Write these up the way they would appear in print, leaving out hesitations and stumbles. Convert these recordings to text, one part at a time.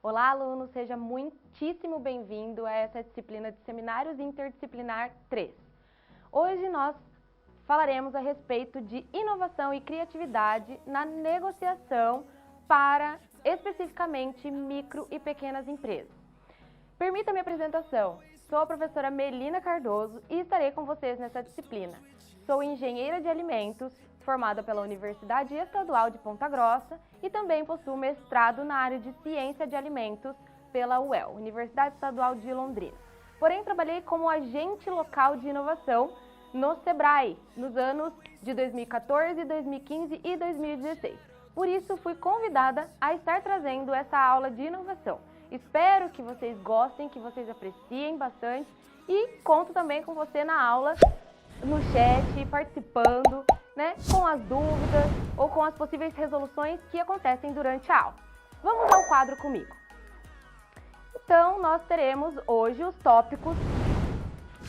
Olá, aluno, seja muitíssimo bem-vindo a essa disciplina de Seminários Interdisciplinar 3. Hoje nós falaremos a respeito de inovação e criatividade na negociação para, especificamente, micro e pequenas empresas. Permita-me a apresentação. Sou a professora Melina Cardoso e estarei com vocês nessa disciplina. Sou engenheira de alimentos, formada pela Universidade Estadual de Ponta Grossa e também possuo mestrado na área de Ciência de Alimentos pela UEL, Universidade Estadual de Londrina. Porém, trabalhei como agente local de inovação no Sebrae, nos anos de 2014, 2015 e 2016. Por isso, fui convidada a estar trazendo essa aula de inovação. Espero que vocês gostem, que vocês apreciem bastante e conto também com você na aula, no chat, participando, com as dúvidas ou com as possíveis resoluções que acontecem durante a aula. Vamos ao quadro comigo. Então, nós teremos hoje os tópicos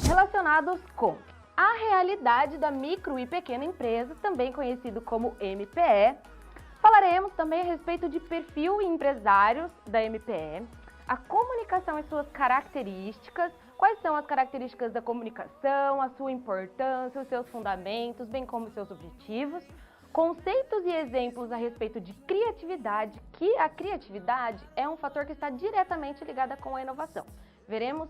relacionados com a realidade da micro e pequena empresa, também conhecido como MPE. Falaremos também a respeito de perfil e empresários da MPE, a comunicação e suas características, quais são as características da comunicação, a sua importância, os seus fundamentos, bem como os seus objetivos, conceitos e exemplos a respeito de criatividade, que a criatividade é um fator que está diretamente ligado com a inovação. Veremos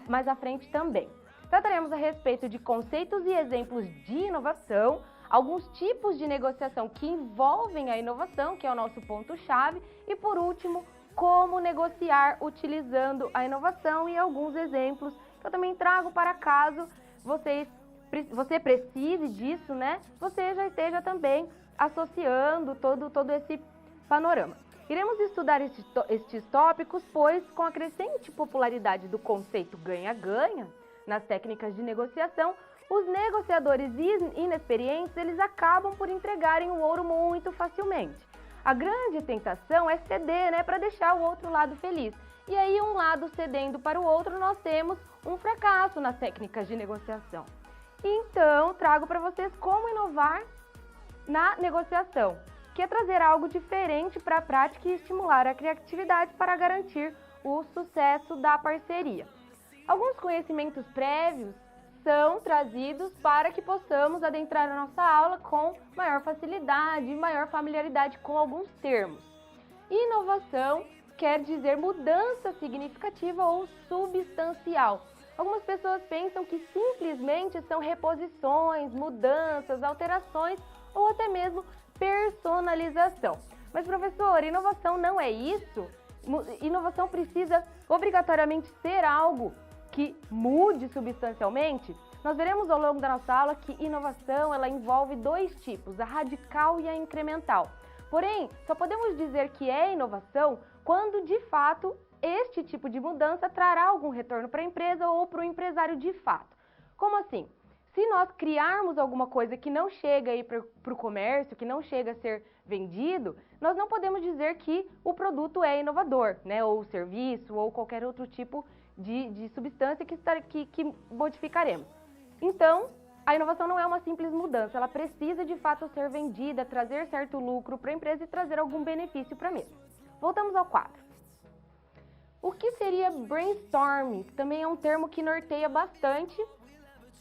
mais à frente também. Trataremos a respeito de conceitos e exemplos de inovação, alguns tipos de negociação que envolvem a inovação, que é o nosso ponto-chave, e por último, como negociar utilizando a inovação e alguns exemplos que eu também trago para caso você precise disso, você já esteja também associando todo esse panorama. Iremos estudar estes tópicos, pois com a crescente popularidade do conceito ganha-ganha nas técnicas de negociação, os negociadores inexperientes, eles acabam por entregarem o ouro muito facilmente. A grande tentação é ceder, para deixar o outro lado feliz. E aí, um lado cedendo para o outro, nós temos um fracasso nas técnicas de negociação. Então, trago para vocês como inovar na negociação, que é trazer algo diferente para a prática e estimular a criatividade para garantir o sucesso da parceria. Alguns conhecimentos prévios são trazidos para que possamos adentrar a nossa aula com maior facilidade e maior familiaridade com alguns termos. Inovação quer dizer mudança significativa ou substancial. Algumas pessoas pensam que simplesmente são reposições, mudanças, alterações ou até mesmo personalização. Mas, professor, inovação não é isso? Inovação precisa obrigatoriamente ser algo que mude substancialmente? Nós veremos ao longo da nossa aula que inovação ela envolve dois tipos, a radical e a incremental. Porém, só podemos dizer que é inovação quando, de fato, este tipo de mudança trará algum retorno para a empresa ou para o empresário de fato. Como assim? Se nós criarmos alguma coisa que não chega aí para o comércio, que não chega a ser vendido, nós não podemos dizer que o produto é inovador, ou o serviço, ou qualquer outro tipo de substância que modificaremos. Então, a inovação não é uma simples mudança, ela precisa de fato ser vendida, trazer certo lucro para a empresa e trazer algum benefício para a mesma. Voltamos ao quadro. O que seria brainstorming? Que também é um termo que norteia bastante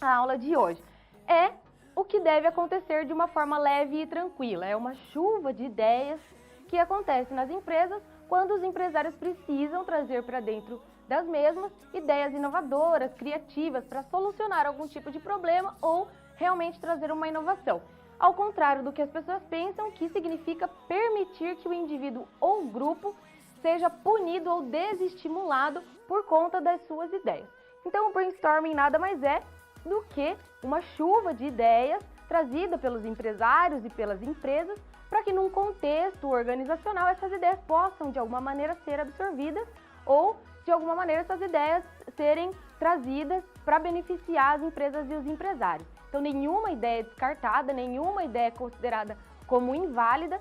a aula de hoje. É o que deve acontecer de uma forma leve e tranquila. É uma chuva de ideias que acontece nas empresas quando os empresários precisam trazer para dentro das mesmas ideias inovadoras, criativas, para solucionar algum tipo de problema ou realmente trazer uma inovação. Ao contrário do que as pessoas pensam, que significa permitir que o indivíduo ou grupo seja punido ou desestimulado por conta das suas ideias. Então, o brainstorming nada mais é do que uma chuva de ideias trazida pelos empresários e pelas empresas para que, num contexto organizacional, essas ideias possam, de alguma maneira, ser absorvidas ou, de alguma maneira, essas ideias serem trazidas para beneficiar as empresas e os empresários. Então, nenhuma ideia é descartada, nenhuma ideia é considerada como inválida.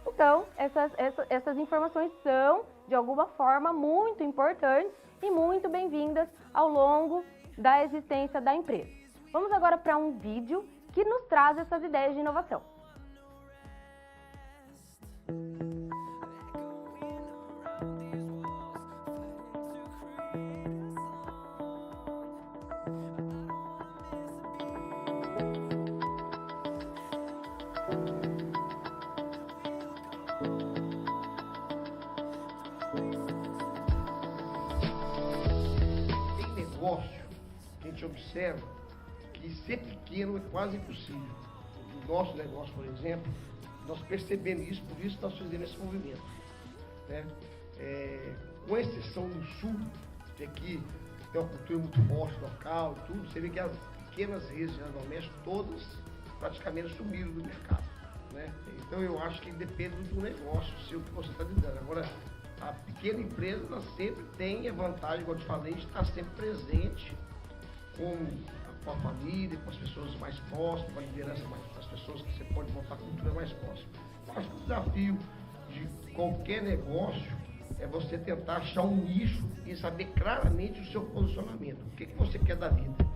Então, essas informações são, de alguma forma, muito importantes e muito bem-vindas ao longo da existência da empresa. Vamos agora para um vídeo que nos traz essas ideias de inovação. Tem negócio que a gente observa que ser pequeno é quase impossível. No nosso negócio, por exemplo, nós percebemos isso, por isso nós fizemos esse movimento, né? Com exceção do sul, que aqui tem uma cultura muito forte local e tudo, você vê que as pequenas redes de domésticas todas praticamente sumiram do mercado, né? Então eu acho que depende do negócio seu que você está lidando. Agora, a pequena empresa ela sempre tem a vantagem, como eu te falei, de estar sempre presente com a família, com as pessoas mais próximas, com a liderança mais, as pessoas que você pode montar cultura mais próxima. Eu acho que o desafio de qualquer negócio é você tentar achar um nicho e saber claramente o seu posicionamento. O que você quer da vida?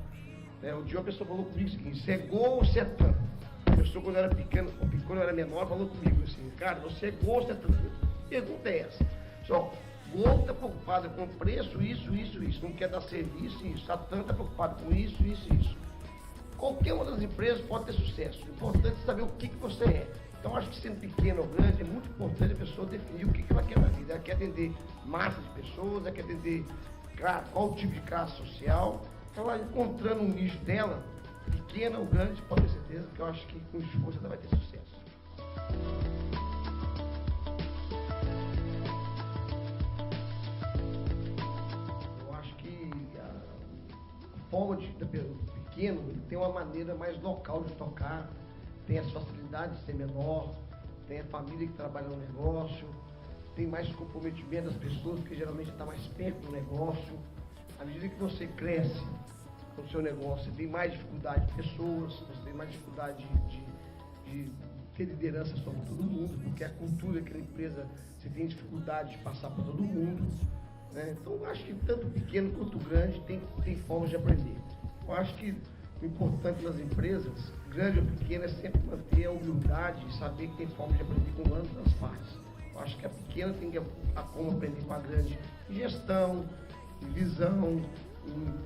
Um dia uma pessoa falou comigo o seguinte: você é gol ou você é tanto? A pessoa, quando eu era pequeno, quando eu era menor, falou comigo assim: cara, você é gol ou você é tanto? A pergunta é essa. Só, gol está preocupado com preço, isso, não quer dar serviço, isso. A tanto está preocupado com isso. Qualquer uma das empresas pode ter sucesso. O importante é saber o que você é. Então, acho que sendo pequeno ou grande, é muito importante a pessoa definir o que ela quer na vida. Ela quer atender massa de pessoas, ela quer atender qual tipo de classe social. Ela encontrando um nicho dela, pequena ou grande, pode ter certeza que eu acho que com esforço ela vai ter sucesso. Eu acho que a forma do pequeno, ele tem uma maneira mais local de tocar, tem as facilidades de ser menor, tem a família que trabalha no negócio, tem mais comprometimento das pessoas, porque geralmente está mais perto do negócio. À medida que você cresce no seu negócio, você tem mais dificuldade de pessoas, você tem mais dificuldade de ter liderança sobre todo mundo, porque a cultura daquela empresa, você tem dificuldade de passar para todo mundo, né? Então, eu acho que tanto pequeno quanto grande tem formas de aprender. Eu acho que o importante nas empresas, grande ou pequena, é sempre manter a humildade e saber que tem forma de aprender com ambas as partes. Eu acho que a pequena tem como aprender com a grande em gestão, em visão,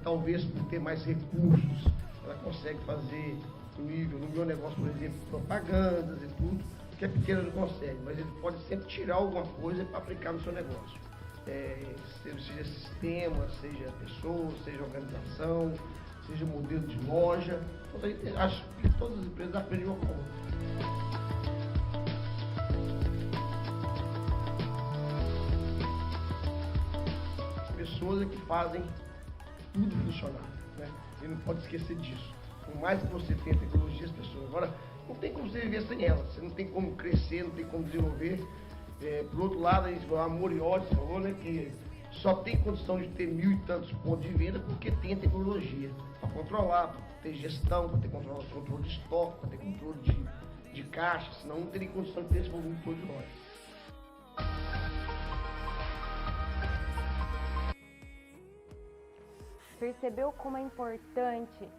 talvez por ter mais recursos, ela consegue fazer no meu negócio, por exemplo, propagandas e tudo, que a pequena não consegue, mas ele pode sempre tirar alguma coisa para aplicar no seu negócio. Seja sistema, seja pessoa, seja organização, seja modelo de loja. Então, acho que todas as empresas aprendem uma coisa. As pessoas é que fazem tudo funcionar, né? E não pode esquecer disso. Por mais que você tenha tecnologia, as pessoas agora não tem como você viver sem elas. Você não tem como crescer, não tem como desenvolver. Por outro lado, a Moriori falou, né, que só tem condição de ter 1000 e tantos pontos de venda porque tem a tecnologia para controlar, para ter gestão, para ter controle de estoque, para ter controle de caixa, senão não teria condição de ter esse volume todo de loja. Percebeu como é importante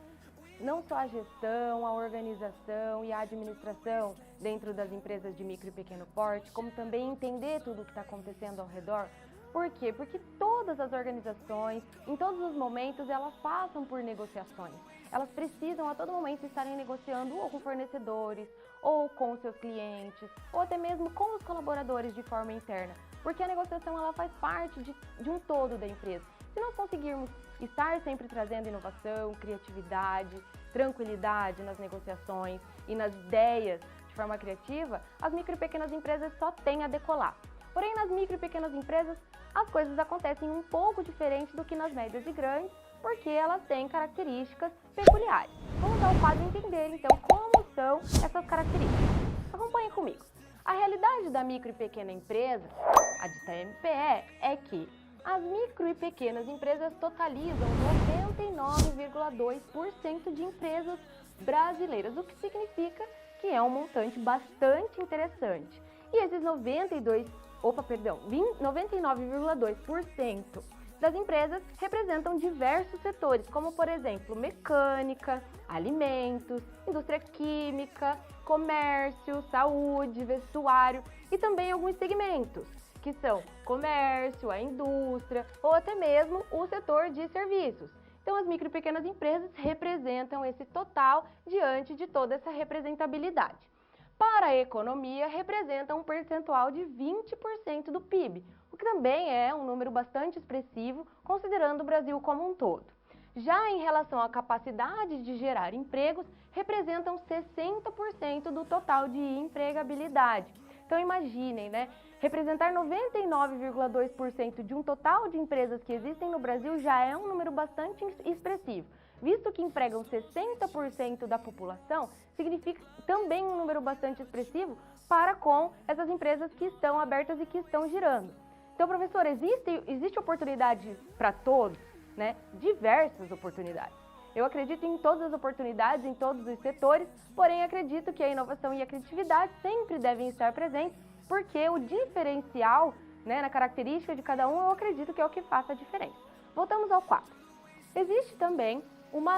não só a gestão, a organização e a administração dentro das empresas de micro e pequeno porte, como também entender tudo o que está acontecendo ao redor? Por quê? Porque todas as organizações, em todos os momentos, elas passam por negociações. Elas precisam a todo momento estarem negociando ou com fornecedores, ou com seus clientes, ou até mesmo com os colaboradores de forma interna, porque a negociação ela faz parte de um todo da empresa. Se nós conseguirmos estar sempre trazendo inovação, criatividade, tranquilidade nas negociações e nas ideias de forma criativa, as micro e pequenas empresas só têm a decolar. Porém, nas micro e pequenas empresas, as coisas acontecem um pouco diferente do que nas médias e grandes, porque elas têm características peculiares. Vamos ao quadro entender, então, como são essas características. Acompanhe comigo. A realidade da micro e pequena empresa, a dita MPE, é que as micro e pequenas empresas totalizam 99,2% de empresas brasileiras, o que significa que é um montante bastante interessante. E esses 99,2% das empresas representam diversos setores, como por exemplo, mecânica, alimentos, indústria química, comércio, saúde, vestuário e também alguns segmentos, que são comércio, a indústria ou até mesmo o setor de serviços. Então, as micro e pequenas empresas representam esse total diante de toda essa representabilidade. Para a economia, representa um percentual de 20% do PIB, o que também é um número bastante expressivo, considerando o Brasil como um todo. Já em relação à capacidade de gerar empregos, representam 60% do total de empregabilidade. Então imaginem, né? Representar 99,2% de um total de empresas que existem no Brasil já é um número bastante expressivo. Visto que empregam 60% da população, significa também um número bastante expressivo para com essas empresas que estão abertas e que estão girando. Então, professor, existe oportunidade para todos, né? Diversas oportunidades. Eu acredito em todas as oportunidades, em todos os setores, porém acredito que a inovação e a criatividade sempre devem estar presentes, porque o diferencial, né, na característica de cada um, eu acredito que é o que faça a diferença. Voltamos ao 4. Existe também uma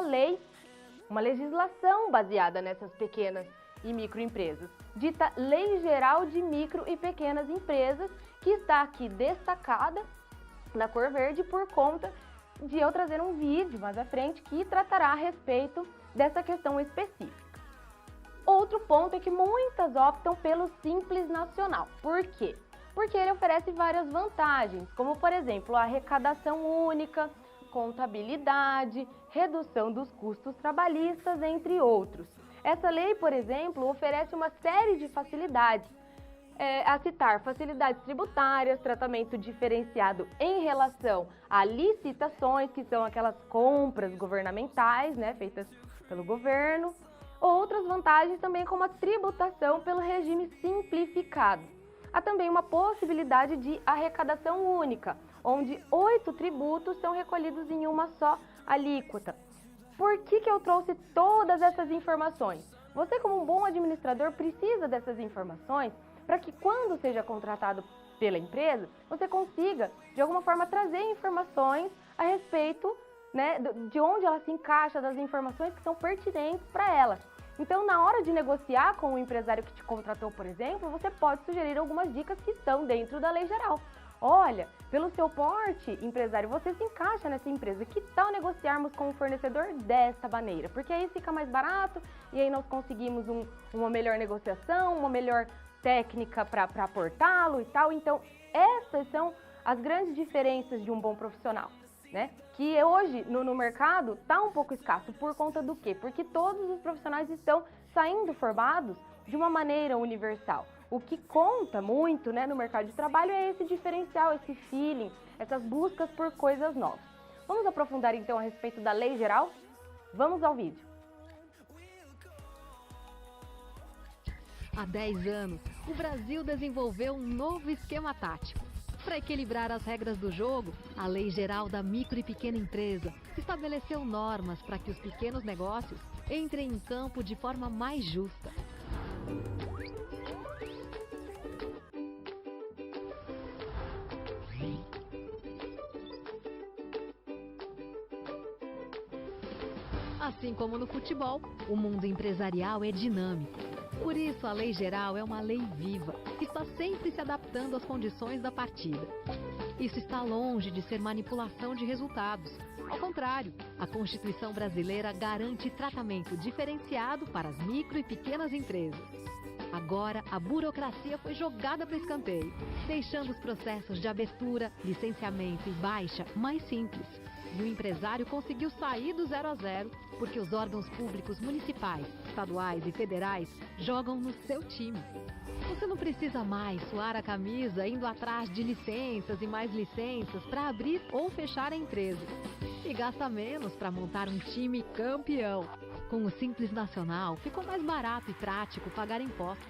legislação baseada nessas pequenas e microempresas, dita Lei Geral de Micro e Pequenas Empresas, que está aqui destacada na cor verde por conta de eu trazer um vídeo mais à frente que tratará a respeito dessa questão específica. Outro ponto é que muitas optam pelo Simples Nacional. Por quê? Porque ele oferece várias vantagens, como por exemplo a arrecadação única, contabilidade, redução dos custos trabalhistas, entre outros. Essa lei, por exemplo, oferece uma série de facilidades, a citar facilidades tributárias, tratamento diferenciado em relação a licitações, que são aquelas compras governamentais, né, feitas pelo governo. Outras vantagens também como a tributação pelo regime simplificado. Há também uma possibilidade de arrecadação única, onde 8 tributos são recolhidos em uma só alíquota. Por que eu trouxe todas essas informações? Você, como um bom administrador, precisa dessas informações para que quando seja contratado pela empresa, você consiga, de alguma forma, trazer informações a respeito, né, de onde ela se encaixa, das informações que são pertinentes para ela. Então, na hora de negociar com o empresário que te contratou, por exemplo, você pode sugerir algumas dicas que estão dentro da lei geral. Olha, pelo seu porte, empresário, você se encaixa nessa empresa. Que tal negociarmos com o fornecedor desta maneira? Porque aí fica mais barato e aí nós conseguimos uma melhor negociação, uma melhor técnica para aportá-lo e tal. Então, essas são as grandes diferenças de um bom profissional, né? Que hoje no mercado está um pouco escasso. Por conta do quê? Porque todos os profissionais estão saindo formados de uma maneira universal. O que conta muito, né, no mercado de trabalho é esse diferencial, esse feeling, essas buscas por coisas novas. Vamos aprofundar então a respeito da lei geral? Vamos ao vídeo. Há 10 anos, o Brasil desenvolveu um novo esquema tático. Para equilibrar as regras do jogo, a Lei Geral da Micro e Pequena Empresa estabeleceu normas para que os pequenos negócios entrem em campo de forma mais justa. Assim como no futebol, o mundo empresarial é dinâmico. Por isso, a Lei Geral é uma lei viva, que está sempre se adaptando às condições da partida. Isso está longe de ser manipulação de resultados. Ao contrário, a Constituição brasileira garante tratamento diferenciado para as micro e pequenas empresas. Agora, a burocracia foi jogada para o escanteio, deixando os processos de abertura, licenciamento e baixa mais simples. E o empresário conseguiu sair do 0 a 0 porque os órgãos públicos municipais, estaduais e federais jogam no seu time. Você não precisa mais suar a camisa indo atrás de licenças e mais licenças para abrir ou fechar a empresa. E gasta menos para montar um time campeão. Com o Simples Nacional, ficou mais barato e prático pagar impostos.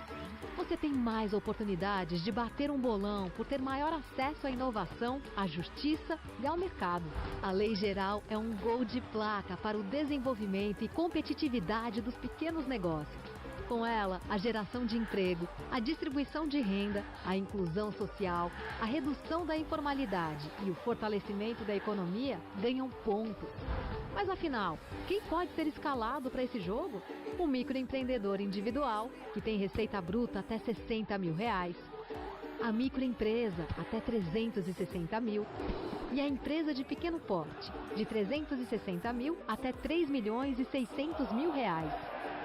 Você tem mais oportunidades de bater um bolão por ter maior acesso à inovação, à justiça e ao mercado. A Lei Geral é um gol de placa para o desenvolvimento e competitividade dos pequenos negócios. Com ela, a geração de emprego, a distribuição de renda, a inclusão social, a redução da informalidade e o fortalecimento da economia ganham pontos. Mas afinal, quem pode ser escalado para esse jogo? O microempreendedor individual, que tem receita bruta até R$60 mil, a microempresa até 360 mil e a empresa de pequeno porte, de 360 mil até 3.600.000 reais.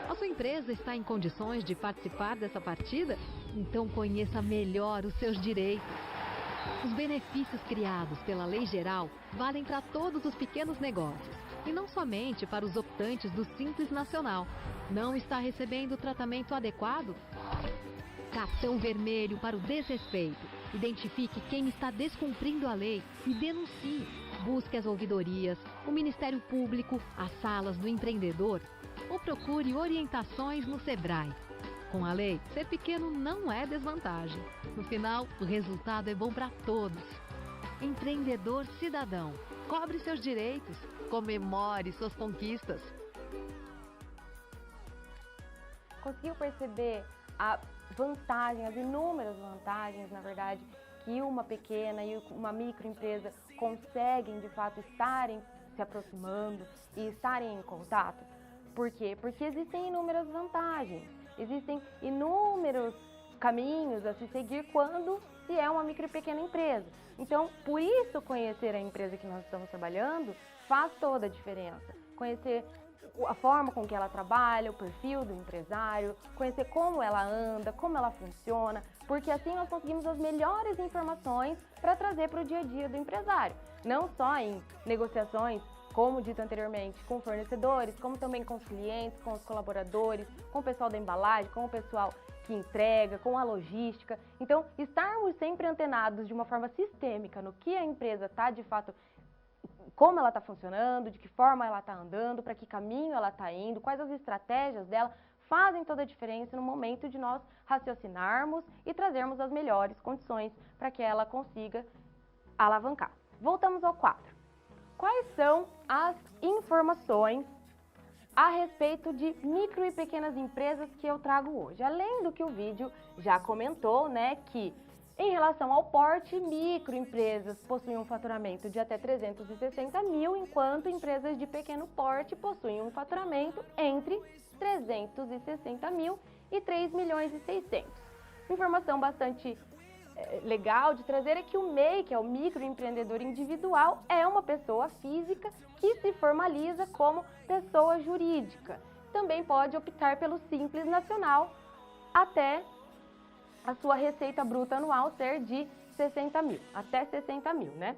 A sua empresa está em condições de participar dessa partida? Então conheça melhor os seus direitos. Os benefícios criados pela Lei Geral valem para todos os pequenos negócios e não somente para os optantes do Simples Nacional. Não está recebendo o tratamento adequado? Cartão vermelho para o desrespeito. Identifique quem está descumprindo a lei e denuncie. Busque as ouvidorias, o Ministério Público, as salas do empreendedor ou procure orientações no Sebrae. Com a lei, ser pequeno não é desvantagem. No final, o resultado é bom para todos. Empreendedor cidadão, cobre seus direitos, comemore suas conquistas. Conseguiu perceber a vantagem, as inúmeras vantagens, na verdade, que uma pequena e uma microempresa conseguem, de fato, estarem se aproximando e estarem em contato? Por quê? Porque existem inúmeras vantagens, existem inúmeros caminhos a se seguir quando se é uma micro e pequena empresa. Então, por isso, conhecer a empresa que nós estamos trabalhando faz toda a diferença. Conhecer a forma com que ela trabalha, o perfil do empresário, conhecer como ela anda, como ela funciona, porque assim nós conseguimos as melhores informações para trazer para o dia a dia do empresário. Não só em negociações, como dito anteriormente, com fornecedores, como também com os clientes, com os colaboradores, com o pessoal da embalagem, com o pessoal que entrega, com a logística. Então, estarmos sempre antenados de uma forma sistêmica no que a empresa está de fato, como ela está funcionando, de que forma ela está andando, para que caminho ela está indo, quais as estratégias dela, fazem toda a diferença no momento de nós raciocinarmos e trazermos as melhores condições para que ela consiga alavancar. Voltamos ao quadro. Quais são as informações a respeito de micro e pequenas empresas que eu trago hoje? Além do que o vídeo já comentou, né, que em relação ao porte, microempresas possuem um faturamento de até 360 mil, enquanto empresas de pequeno porte possuem um faturamento entre 360 mil e 3 milhões e 600. Informação bastante legal de trazer é que o MEI, que é o microempreendedor individual, é uma pessoa física que se formaliza como pessoa jurídica. Também pode optar pelo Simples Nacional até a sua receita bruta anual ser de 60 mil, até 60 mil, né?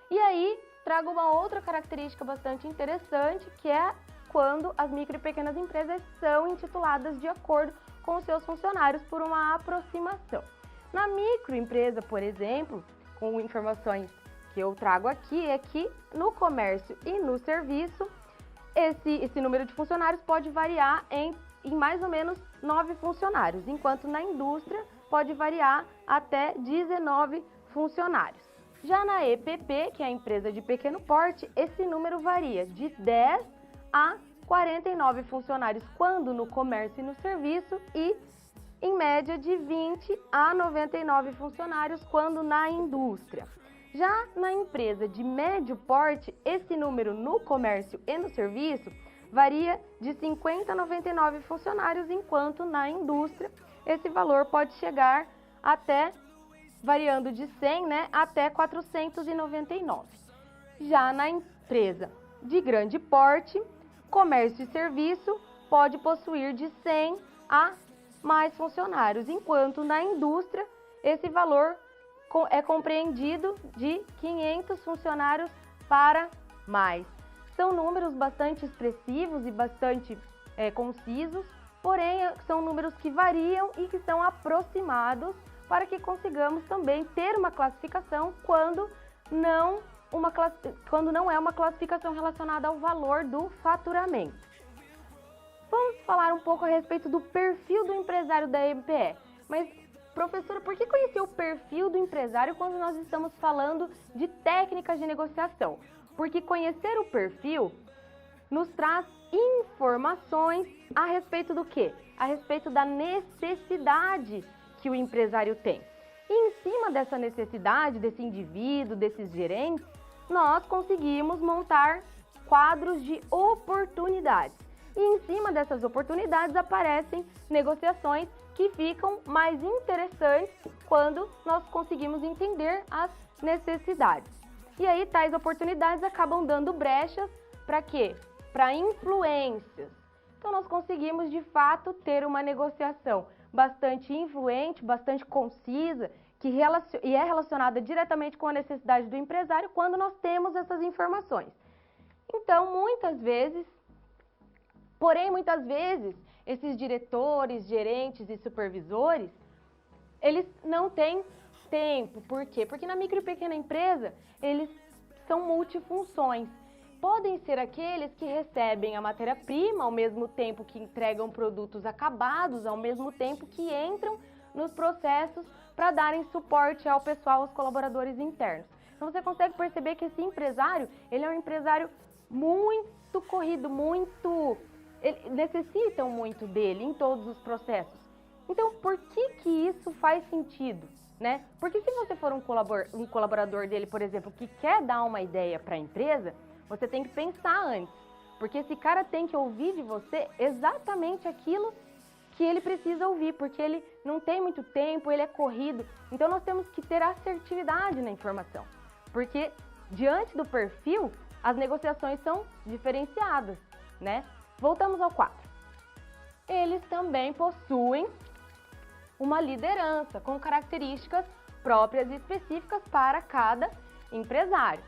E aí, trago uma outra característica bastante interessante, que é quando as micro e pequenas empresas são intituladas de acordo com os seus funcionários por uma aproximação. Na microempresa, por exemplo, com informações que eu trago aqui, é que no comércio e no serviço, esse número de funcionários pode variar em mais ou menos 9 funcionários, enquanto na indústria pode variar até 19 funcionários. Já na EPP, que é a empresa de pequeno porte, esse número varia de 10 a 49 funcionários quando no comércio e no serviço e em média de 20 a 99 funcionários quando na indústria. Já na empresa de médio porte, esse número no comércio e no serviço varia de 50 a 99 funcionários, enquanto na indústria esse valor pode chegar até, variando de 100, né, até 499. Já na empresa de grande porte, comércio e serviço pode possuir de 100 a mais funcionários, enquanto na indústria esse valor é compreendido de 500 funcionários para mais. São números bastante expressivos e bastante concisos, porém são números que variam e que são aproximados para que consigamos também ter uma classificação quando não é uma classificação relacionada ao valor do faturamento. Vamos falar um pouco a respeito do perfil do empresário da MPE. Mas, professora, por que conhecer o perfil do empresário quando nós estamos falando de técnicas de negociação? Porque conhecer o perfil nos traz informações a respeito do quê? A respeito da necessidade que o empresário tem. E em cima dessa necessidade, desse indivíduo, desses gerentes, nós conseguimos montar quadros de oportunidades. E em cima dessas oportunidades aparecem negociações que ficam mais interessantes quando nós conseguimos entender as necessidades. E aí tais oportunidades acabam dando brechas para quê? Para influências. Então nós conseguimos de fato ter uma negociação bastante influente, bastante concisa, e é relacionada diretamente com a necessidade do empresário quando nós temos essas informações. Então, muitas vezes, esses diretores, gerentes e supervisores, eles não têm tempo. Por quê? Porque na micro e pequena empresa, eles são multifunções. Podem ser aqueles que recebem a matéria-prima ao mesmo tempo que entregam produtos acabados, ao mesmo tempo que entram nos processos para darem suporte ao pessoal, aos colaboradores internos. Então você consegue perceber que esse empresário, ele é um empresário muito corrido, necessitam muito dele em todos os processos. Então, por que isso faz sentido, né? Porque se você for um colaborador dele, por exemplo, que quer dar uma ideia para a empresa, você tem que pensar antes. Porque esse cara tem que ouvir de você exatamente aquilo que ele precisa ouvir, porque ele não tem muito tempo, ele é corrido. Então, nós temos que ter assertividade na informação. Porque, diante do perfil, as negociações são diferenciadas, né? Voltamos ao 4. Eles também possuem uma liderança com características próprias e específicas para cada empresário.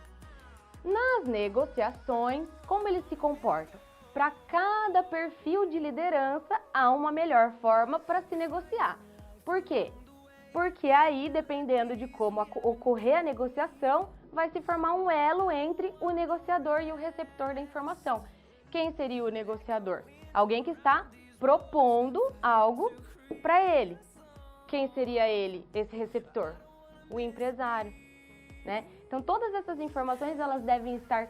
Nas negociações, como eles se comportam? Para cada perfil de liderança, há uma melhor forma para se negociar. Por quê? Porque aí, dependendo de como ocorrer a negociação, vai se formar um elo entre o negociador e o receptor da informação. Quem seria o negociador? Alguém que está propondo algo para ele. Quem seria ele, esse receptor? O empresário, né? Então, todas essas informações, elas devem estar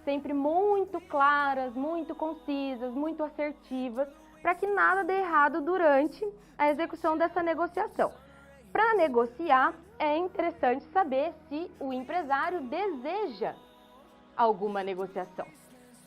sempre muito claras, muito concisas, muito assertivas, para que nada dê errado durante a execução dessa negociação. Para negociar, é interessante saber se o empresário deseja alguma negociação.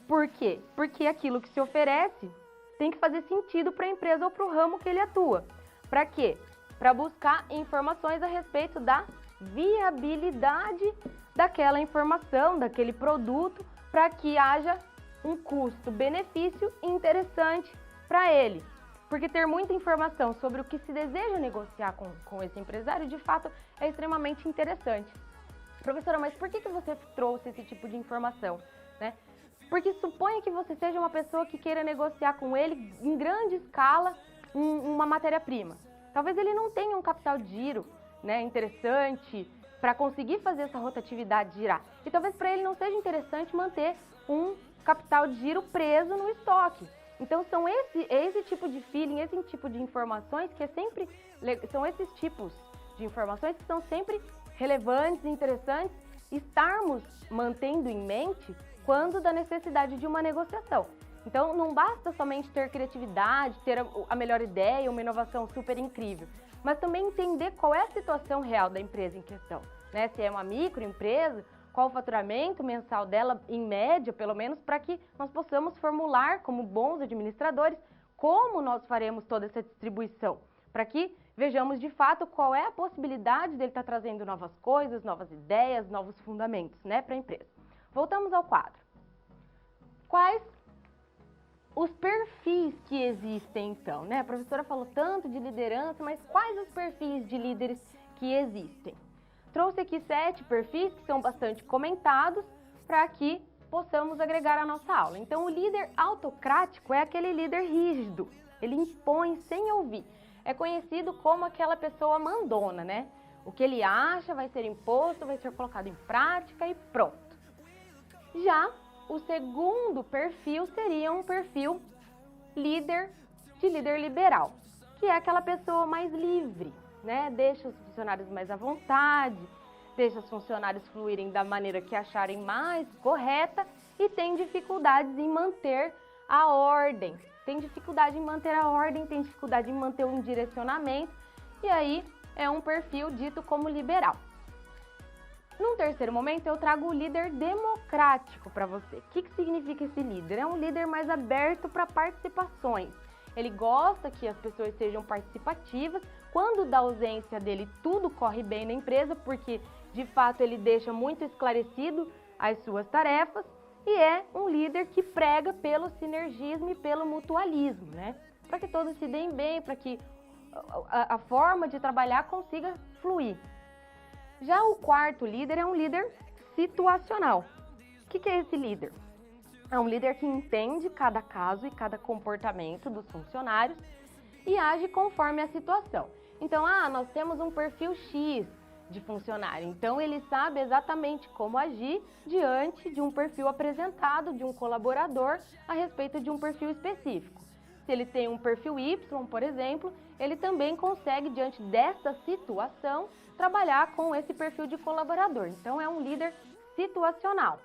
Por quê? Porque aquilo que se oferece tem que fazer sentido para a empresa ou para o ramo que ele atua. Para quê? Para buscar informações a respeito da viabilidade daquela informação, daquele produto, para que haja um custo-benefício interessante para ele. Porque ter muita informação sobre o que se deseja negociar com esse empresário, de fato, é extremamente interessante. Professora, mas por que você trouxe esse tipo de informação, né? Porque suponha que você seja uma pessoa que queira negociar com ele em grande escala uma matéria-prima. Talvez ele não tenha um capital de giro, né, interessante para conseguir fazer essa rotatividade girar. E talvez para ele não seja interessante manter um capital de giro preso no estoque. Então são esse tipo de feeling, esse tipo de informações que são esses tipos de informações que são sempre relevantes e interessantes estarmos mantendo em mente quando da necessidade de uma negociação. Então, não basta somente ter criatividade, ter a melhor ideia, uma inovação super incrível, mas também entender qual é a situação real da empresa em questão, né? Se é uma microempresa, qual o faturamento mensal dela, em média, pelo menos, para que nós possamos formular, como bons administradores, como nós faremos toda essa distribuição, para que vejamos de fato qual é a possibilidade dele estar trazendo novas coisas, novas ideias, novos fundamentos, né, para a empresa. Voltamos ao quadro. Quais os perfis que existem, então, né? A professora falou tanto de liderança, mas quais os perfis de líderes que existem? Trouxe aqui 7 perfis que são bastante comentados para que possamos agregar à nossa aula. Então, o líder autocrático é aquele líder rígido, ele impõe sem ouvir. É conhecido como aquela pessoa mandona, né? O que ele acha vai ser imposto, vai ser colocado em prática e pronto. Já o segundo perfil seria um perfil de líder liberal, que é aquela pessoa mais livre, né? Deixa os funcionários mais à vontade, deixa os funcionários fluírem da maneira que acharem mais correta e tem dificuldades em manter a ordem. Tem dificuldade em manter a ordem, tem dificuldade em manter um direcionamento, e aí é um perfil dito como liberal. Num terceiro momento, eu trago o líder democrático para você. O que significa esse líder? É um líder mais aberto para participações. Ele gosta que as pessoas sejam participativas. Quando da ausência dele, tudo corre bem na empresa, porque, de fato, ele deixa muito esclarecido as suas tarefas. E é um líder que prega pelo sinergismo e pelo mutualismo, né? Para que todos se deem bem, para que a forma de trabalhar consiga fluir. Já o quarto líder é um líder situacional. O que é esse líder? É um líder que entende cada caso e cada comportamento dos funcionários e age conforme a situação. Então, nós temos um perfil X de funcionário, então ele sabe exatamente como agir diante de um perfil apresentado de um colaborador a respeito de um perfil específico. Se ele tem um perfil Y, por exemplo, ele também consegue, diante dessa situação, trabalhar com esse perfil de colaborador. Então, é um líder situacional.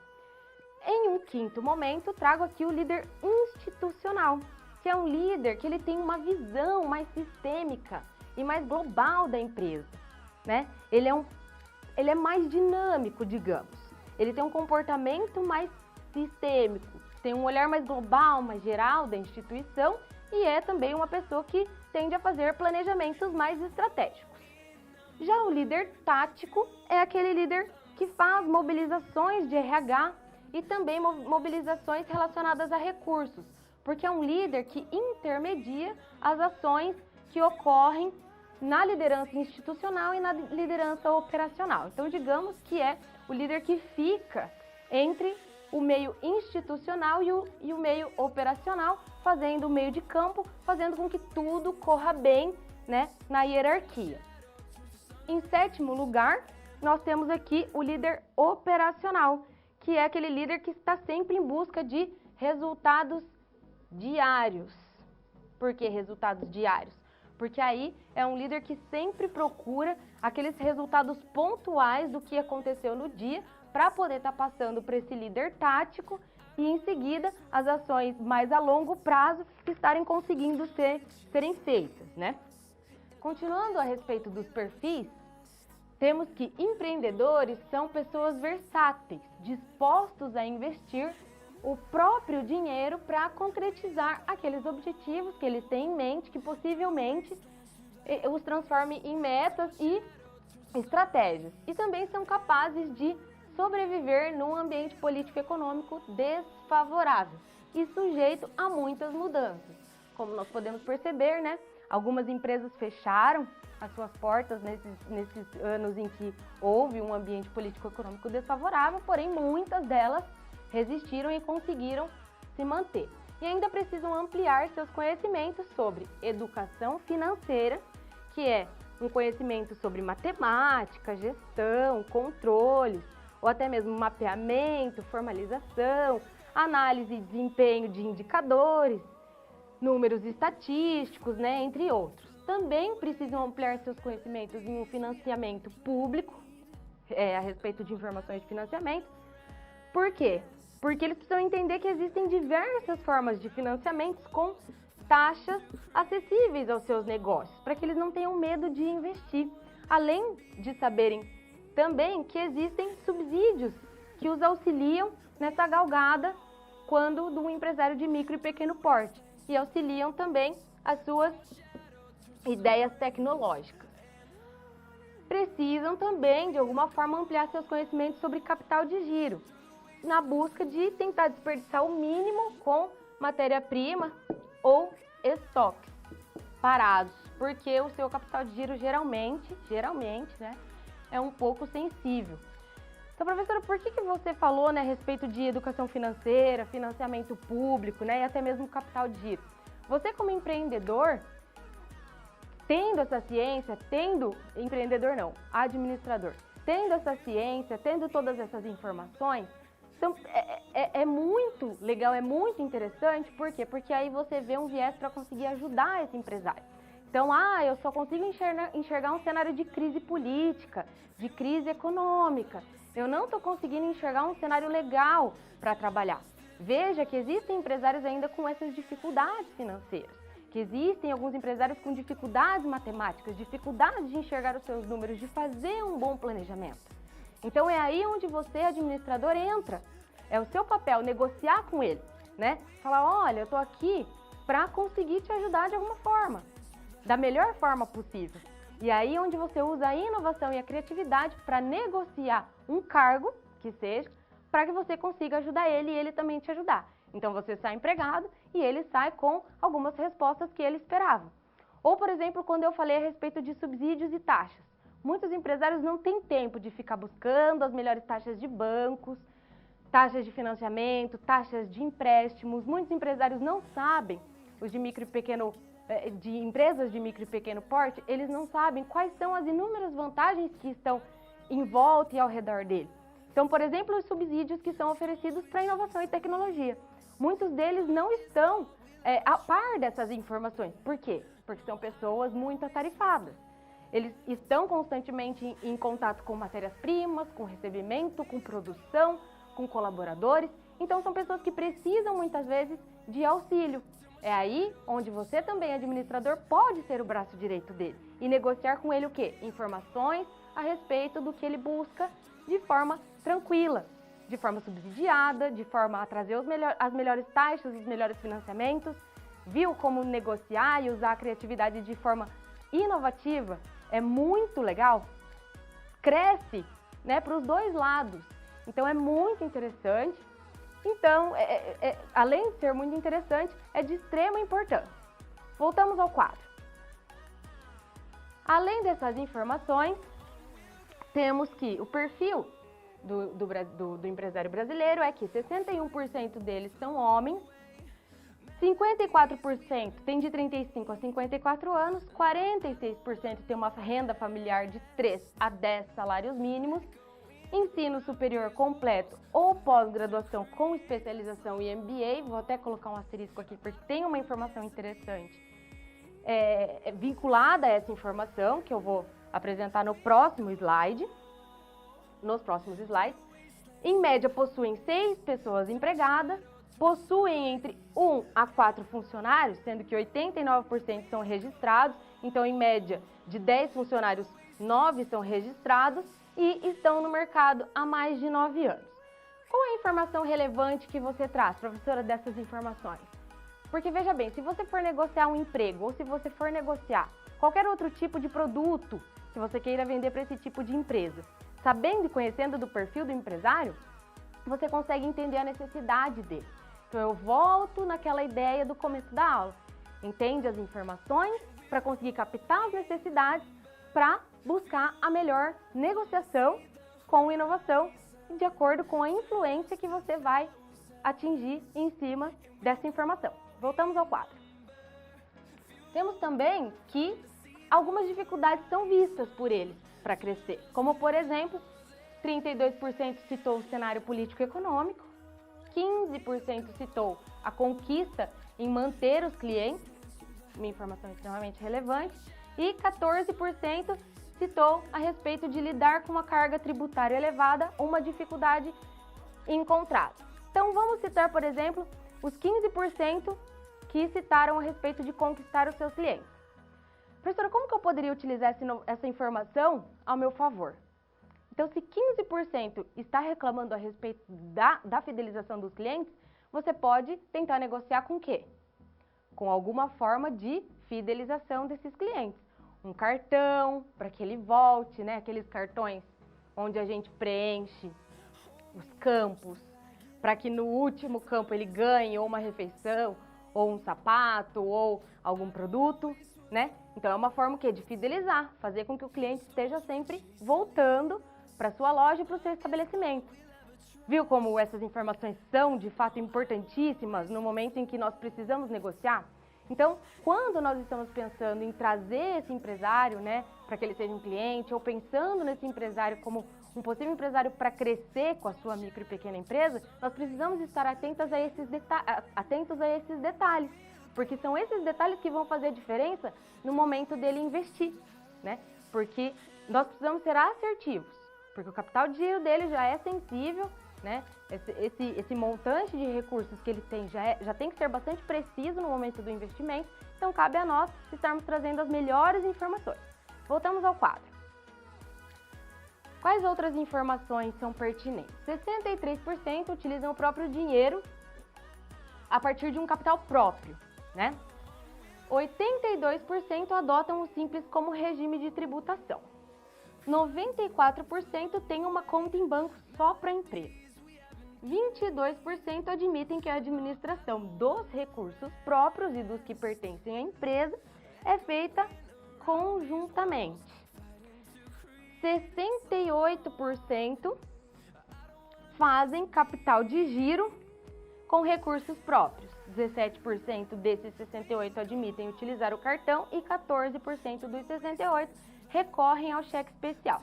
Em um quinto momento, trago aqui o líder institucional, que é um líder que ele tem uma visão mais sistêmica e mais global da empresa, né? Ele é mais dinâmico, digamos. Ele tem um comportamento mais sistêmico, tem um olhar mais global, mais geral da instituição e é também uma pessoa que tende a fazer planejamentos mais estratégicos. Já o líder tático é aquele líder que faz mobilizações de RH e também mobilizações relacionadas a recursos, porque é um líder que intermedia as ações que ocorrem na liderança institucional e na liderança operacional. Então, digamos que é o líder que fica entre o meio institucional e o meio operacional, fazendo o meio de campo, fazendo com que tudo corra bem, né, na hierarquia. Em sétimo lugar, nós temos aqui o líder operacional, que é aquele líder que está sempre em busca de resultados diários. Por que resultados diários? Porque aí é um líder que sempre procura aqueles resultados pontuais do que aconteceu no dia para poder estar passando para esse líder tático e em seguida as ações mais a longo prazo estarem conseguindo serem feitas, né? Continuando a respeito dos perfis, temos que empreendedores são pessoas versáteis, dispostos a investir o próprio dinheiro para concretizar aqueles objetivos que eles têm em mente, que possivelmente os transforme em metas e estratégias. E também são capazes de sobreviver num ambiente político-econômico desfavorável e sujeito a muitas mudanças. Como nós podemos perceber, né? Algumas empresas fecharam as suas portas nesses anos em que houve um ambiente político-econômico desfavorável, porém muitas delas resistiram e conseguiram se manter. E ainda precisam ampliar seus conhecimentos sobre educação financeira, que é um conhecimento sobre matemática, gestão, controles, ou até mesmo mapeamento, formalização, análise e desempenho de indicadores, números estatísticos, né, entre outros. Também precisam ampliar seus conhecimentos em um financiamento público, a respeito de informações de financiamento. Por quê? Porque eles precisam entender que existem diversas formas de financiamentos com taxas acessíveis aos seus negócios, para que eles não tenham medo de investir. Além de saberem também que existem subsídios que os auxiliam nessa galgada quando do empresário de micro e pequeno porte e auxiliam também as suas ideias tecnológicas. Precisam também, de alguma forma, ampliar seus conhecimentos sobre capital de giro, na busca de tentar desperdiçar o mínimo com matéria-prima ou estoques parados, porque o seu capital de giro geralmente, né, é um pouco sensível. Então, professora, por que você falou, né, a respeito de educação financeira, financiamento público, né, e até mesmo capital de giro? Você, como empreendedor, tendo essa ciência, administrador, tendo essa ciência, tendo todas essas informações, então é muito legal, é muito interessante, por quê? Porque aí você vê um viés para conseguir ajudar esse empresário. Então, eu só consigo enxergar um cenário de crise política, de crise econômica. Eu não estou conseguindo enxergar um cenário legal para trabalhar. Veja que existem empresários ainda com essas dificuldades financeiras, que existem alguns empresários com dificuldades matemáticas, dificuldades de enxergar os seus números, de fazer um bom planejamento. Então, é aí onde você, administrador, entra. É o seu papel negociar com ele, né? Falar, olha, eu estou aqui para conseguir te ajudar de alguma forma, da melhor forma possível. E aí onde você usa a inovação e a criatividade para negociar um cargo, que seja, para que você consiga ajudar ele e ele também te ajudar. Então, você sai empregado e ele sai com algumas respostas que ele esperava. Ou, por exemplo, quando eu falei a respeito de subsídios e taxas. Muitos empresários não têm tempo de ficar buscando as melhores taxas de bancos, taxas de financiamento, taxas de empréstimos. Muitos empresários não sabem, os de micro e pequeno, de empresas de micro e pequeno porte, eles não sabem quais são as inúmeras vantagens que estão em volta e ao redor dele. Então, por exemplo, os subsídios que são oferecidos para inovação e tecnologia. Muitos deles não estão a par dessas informações. Por quê? Porque são pessoas muito atarifadas. Eles estão constantemente em contato com matérias-primas, com recebimento, com produção, com colaboradores. Então, são pessoas que precisam, muitas vezes, de auxílio. É aí onde você também, administrador, pode ser o braço direito dele e negociar com ele o quê? Informações a respeito do que ele busca de forma tranquila, de forma subsidiada, de forma a trazer as melhores taxas, os melhores financiamentos. Viu como negociar e usar a criatividade de forma inovativa? É muito legal, cresce, né, para os dois lados. Então é muito interessante. Então, além de ser muito interessante, é de extrema importância. Voltamos ao quadro. Além dessas informações, temos que o perfil do empresário brasileiro é que 61% deles são homens, 54% tem de 35 a 54 anos, 46% tem uma renda familiar de 3 a 10 salários mínimos, ensino superior completo ou pós-graduação com especialização e MBA, vou até colocar um asterisco aqui porque tem uma informação interessante vinculada a essa informação que eu vou apresentar nos próximos slides. Em média possuem 6 pessoas empregadas, possuem entre 1 a 4 funcionários, sendo que 89% são registrados, então em média de 10 funcionários, 9 são registrados e estão no mercado há mais de 9 anos. Qual é a informação relevante que você traz, professora, dessas informações? Porque veja bem, se você for negociar um emprego ou se você for negociar qualquer outro tipo de produto que você queira vender para esse tipo de empresa, sabendo e conhecendo do perfil do empresário, você consegue entender a necessidade dele. Então eu volto naquela ideia do começo da aula. Entende as informações para conseguir captar as necessidades para buscar a melhor negociação com inovação de acordo com a influência que você vai atingir em cima dessa informação. Voltamos ao quadro. Temos também que algumas dificuldades são vistas por eles para crescer, como por exemplo, 32% citou o cenário político-econômico, 15% citou a conquista em manter os clientes, uma informação extremamente relevante, e 14% citou a respeito de lidar com uma carga tributária elevada ou uma dificuldade encontrada. Então vamos citar, por exemplo, os 15% que citaram a respeito de conquistar os seus clientes. Professora, como que eu poderia utilizar essa informação ao meu favor? Então, se 15% está reclamando a respeito da fidelização dos clientes, você pode tentar negociar com o quê? Com alguma forma de fidelização desses clientes. Um cartão, para que ele volte, né? Aqueles cartões onde a gente preenche os campos, para que no último campo ele ganhe ou uma refeição, ou um sapato, ou algum produto, né? Então, é uma forma o quê? De fidelizar, fazer com que o cliente esteja sempre voltando para a sua loja e para o seu estabelecimento. Viu como essas informações são, de fato, importantíssimas no momento em que nós precisamos negociar? Então, quando nós estamos pensando em trazer esse empresário, né, para que ele seja um cliente, ou pensando nesse empresário como um possível empresário para crescer com a sua micro e pequena empresa, nós precisamos estar atentos a esses detalhes, porque são esses detalhes que vão fazer a diferença no momento dele investir, né? Porque nós precisamos ser assertivos, porque o capital de giro dele já é sensível, né? Esse montante de recursos que ele tem já tem que ser bastante preciso no momento do investimento, então cabe a nós estarmos trazendo as melhores informações. Voltamos ao quadro. Quais outras informações são pertinentes? 63% utilizam o próprio dinheiro a partir de um capital próprio, né? 82% adotam o Simples como regime de tributação. 94% têm uma conta em banco só para empresa. 22% admitem que a administração dos recursos próprios e dos que pertencem à empresa é feita conjuntamente. 68% fazem capital de giro com recursos próprios. 17% desses 68% admitem utilizar o cartão e 14% dos 68% recorrem ao cheque especial.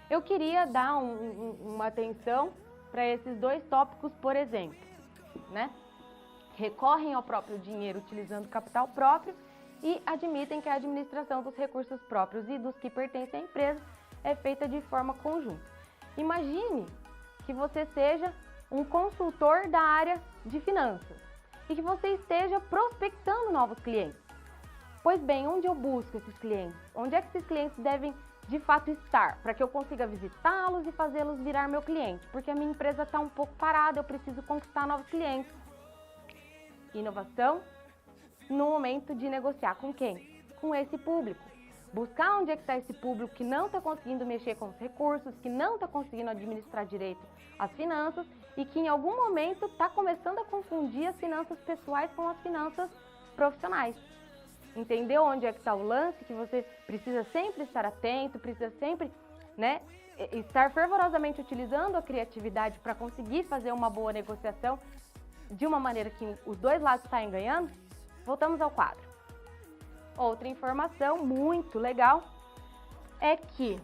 Eu queria dar uma atenção para esses dois tópicos, por exemplo, né? Recorrem ao próprio dinheiro utilizando capital próprio e admitem que a administração dos recursos próprios e dos que pertencem à empresa é feita de forma conjunta. Imagine que você seja um consultor da área de finanças e que você esteja prospectando novos clientes. Pois bem, onde eu busco esses clientes? Onde é que esses clientes devem de fato estar para que eu consiga visitá-los e fazê-los virar meu cliente? Porque a minha empresa está um pouco parada, eu preciso conquistar novos clientes. Inovação no momento de negociar com quem? Com esse público. Buscar onde é que está esse público que não está conseguindo mexer com os recursos, que não está conseguindo administrar direito as finanças e que em algum momento está começando a confundir as finanças pessoais com as finanças profissionais. Entendeu onde é que está o lance? Que você precisa sempre estar atento, precisa sempre, né, estar fervorosamente utilizando a criatividade para conseguir fazer uma boa negociação de uma maneira que os dois lados saem ganhando. Voltamos ao quadro. Outra informação muito legal é que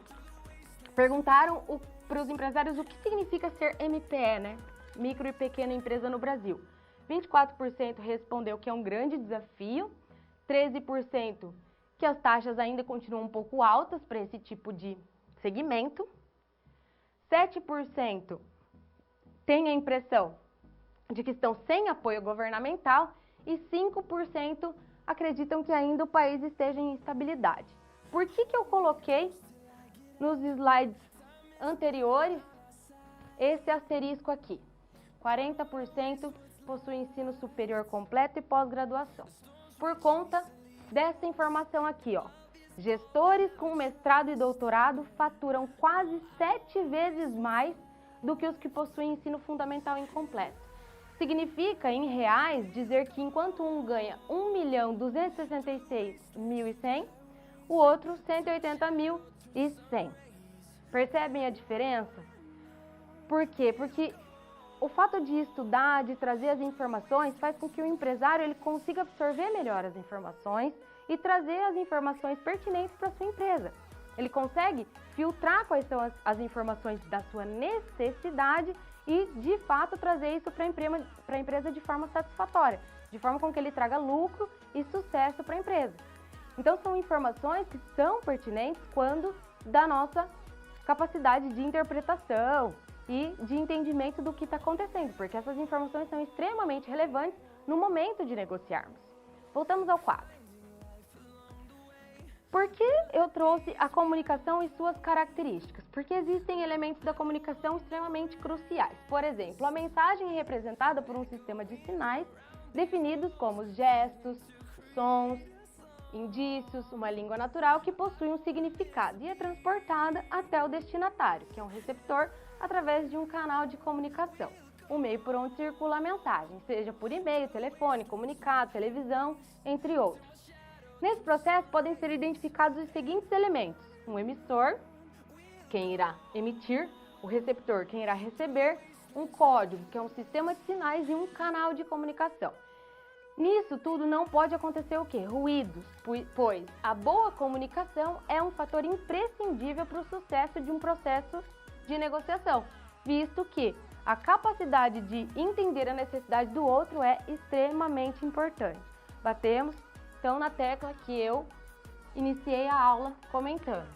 perguntaram para os empresários o que significa ser MPE, né? Micro e pequena empresa no Brasil. 24% respondeu que é um grande desafio, 13% que as taxas ainda continuam um pouco altas para esse tipo de segmento, 7% tem a impressão de que estão sem apoio governamental e 5% acreditam que ainda o país esteja em instabilidade. Por que eu coloquei nos slides anteriores esse asterisco aqui? 40% possuem ensino superior completo e pós-graduação. Por conta dessa informação aqui, ó. Gestores com mestrado e doutorado faturam quase 7 vezes mais do que os que possuem ensino fundamental incompleto. Significa, em reais, dizer que enquanto um ganha 1.266.100, o outro 180.100. Percebem a diferença? Por quê? Porque o fato de estudar, de trazer as informações, faz com que o empresário ele consiga absorver melhor as informações e trazer as informações pertinentes para a sua empresa. Ele consegue filtrar quais são as informações da sua necessidade e, de fato, trazer isso para a empresa de forma satisfatória, de forma com que ele traga lucro e sucesso para a empresa. Então, são informações que são pertinentes quando da nossa capacidade de interpretação e de entendimento do que está acontecendo, porque essas informações são extremamente relevantes no momento de negociarmos. Voltamos ao quadro. Por que eu trouxe a comunicação e suas características? Porque existem elementos da comunicação extremamente cruciais. Por exemplo, a mensagem é representada por um sistema de sinais definidos como gestos, sons, indícios, uma língua natural que possui um significado e é transportada até o destinatário, que é um receptor, através de um canal de comunicação, o meio por onde circula a mensagem, seja por e-mail, telefone, comunicado, televisão, entre outros. Nesse processo podem ser identificados os seguintes elementos: um emissor, quem irá emitir, o receptor, quem irá receber, um código, que é um sistema de sinais, e um canal de comunicação. Nisso tudo não pode acontecer o quê? Ruídos, pois a boa comunicação é um fator imprescindível para o sucesso de um processo de negociação, visto que a capacidade de entender a necessidade do outro é extremamente importante. Batemos então na tecla que eu iniciei a aula comentando.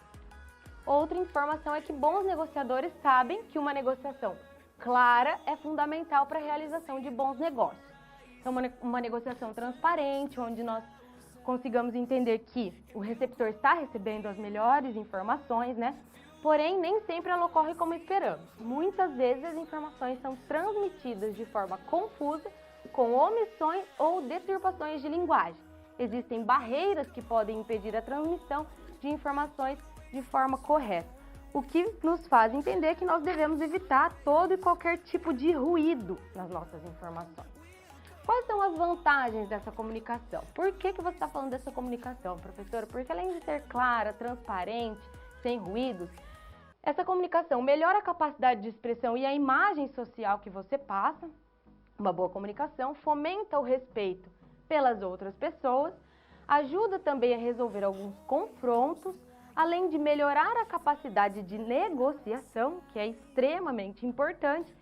Outra informação é que bons negociadores sabem que uma negociação clara é fundamental para a realização de bons negócios. Então, uma negociação transparente, onde nós consigamos entender que o receptor está recebendo as melhores informações, né? Porém, nem sempre ela ocorre como esperamos. Muitas vezes as informações são transmitidas de forma confusa, com omissões ou deturpações de linguagem. Existem barreiras que podem impedir a transmissão de informações de forma correta, o que nos faz entender que nós devemos evitar todo e qualquer tipo de ruído nas nossas informações. Quais são as vantagens dessa comunicação? Por que você está falando dessa comunicação, professora? Porque além de ser clara, transparente, sem ruídos, Essa comunicação melhora a capacidade de expressão e a imagem social que você passa. Uma boa comunicação fomenta o respeito pelas outras pessoas, ajuda também a resolver alguns confrontos, além de melhorar a capacidade de negociação, que é extremamente importante,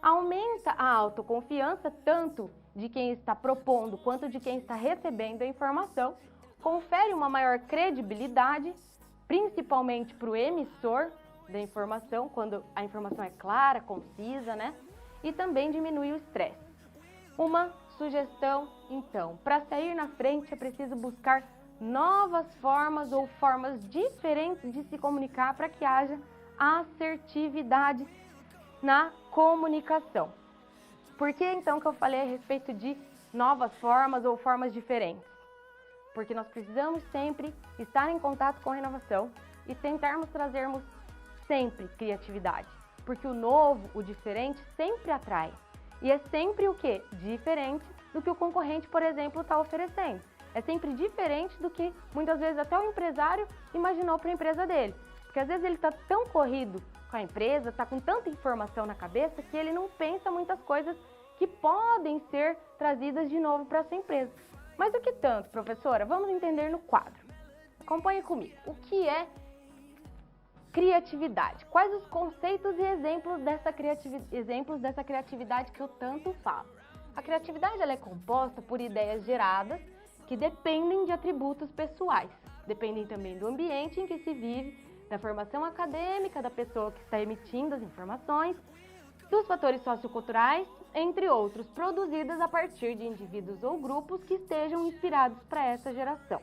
aumenta a autoconfiança tanto de quem está propondo quanto de quem está recebendo a informação, confere uma maior credibilidade, principalmente para o emissor da informação, quando a informação é clara, concisa, né? E também diminui o estresse. Uma sugestão, então, para sair na frente é preciso buscar novas formas ou formas diferentes de se comunicar para que haja assertividade na comunicação. Por que então que eu falei a respeito de novas formas ou formas diferentes? Porque nós precisamos sempre estar em contato com a inovação e tentarmos trazermos sempre criatividade. Porque o novo, o diferente, sempre atrai. E é sempre o quê? Diferente do que o concorrente, por exemplo, está oferecendo. É sempre diferente do que muitas vezes até o empresário imaginou para a empresa dele. Porque às vezes ele está tão corrido com a empresa, está com tanta informação na cabeça que ele não pensa muitas coisas que podem ser trazidas de novo para essa empresa. Mas o que tanto, professora? Vamos entender no quadro. Acompanhe comigo. O que é criatividade? Quais os conceitos e exemplos dessa criatividade que eu tanto falo? A criatividade ela é composta por ideias geradas que dependem de atributos pessoais. Dependem também do ambiente em que se vive, da formação acadêmica da pessoa que está emitindo as informações, dos fatores socioculturais, entre outros, produzidas a partir de indivíduos ou grupos que estejam inspirados para essa geração.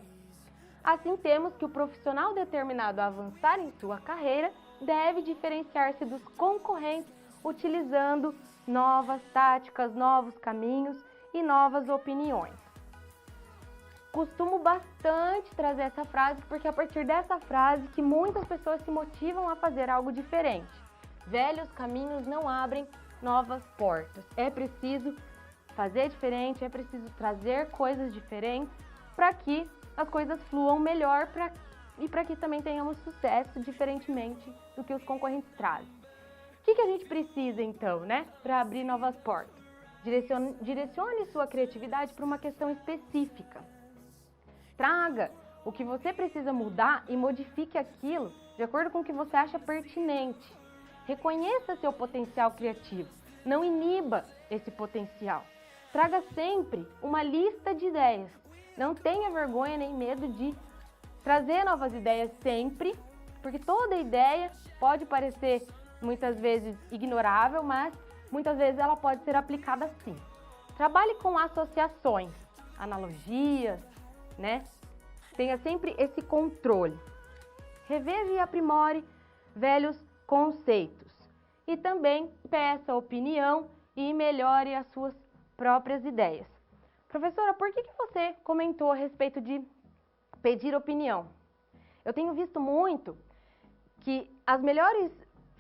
Assim, temos que o profissional determinado a avançar em sua carreira deve diferenciar-se dos concorrentes, utilizando novas táticas, novos caminhos e novas opiniões. Costumo bastante trazer essa frase, porque é a partir dessa frase que muitas pessoas se motivam a fazer algo diferente. Velhos caminhos não abrem novas portas. É preciso fazer diferente, é preciso trazer coisas diferentes para que as coisas fluam melhor e para que também tenhamos sucesso, diferentemente do que os concorrentes trazem. O que a gente precisa, então, né, para abrir novas portas? Direcione sua criatividade para uma questão específica. Traga o que você precisa mudar e modifique aquilo de acordo com o que você acha pertinente. Reconheça seu potencial criativo. Não iniba esse potencial. Traga sempre uma lista de ideias. Não tenha vergonha nem medo de trazer novas ideias sempre, porque toda ideia pode parecer muitas vezes ignorável, mas muitas vezes ela pode ser aplicada sim. Trabalhe com associações, analogias, né? Tenha sempre esse controle. Reveja e aprimore velhos conceitos. E também peça opinião e melhore as suas próprias ideias. Professora, por que você comentou a respeito de pedir opinião? Eu tenho visto muito que as melhores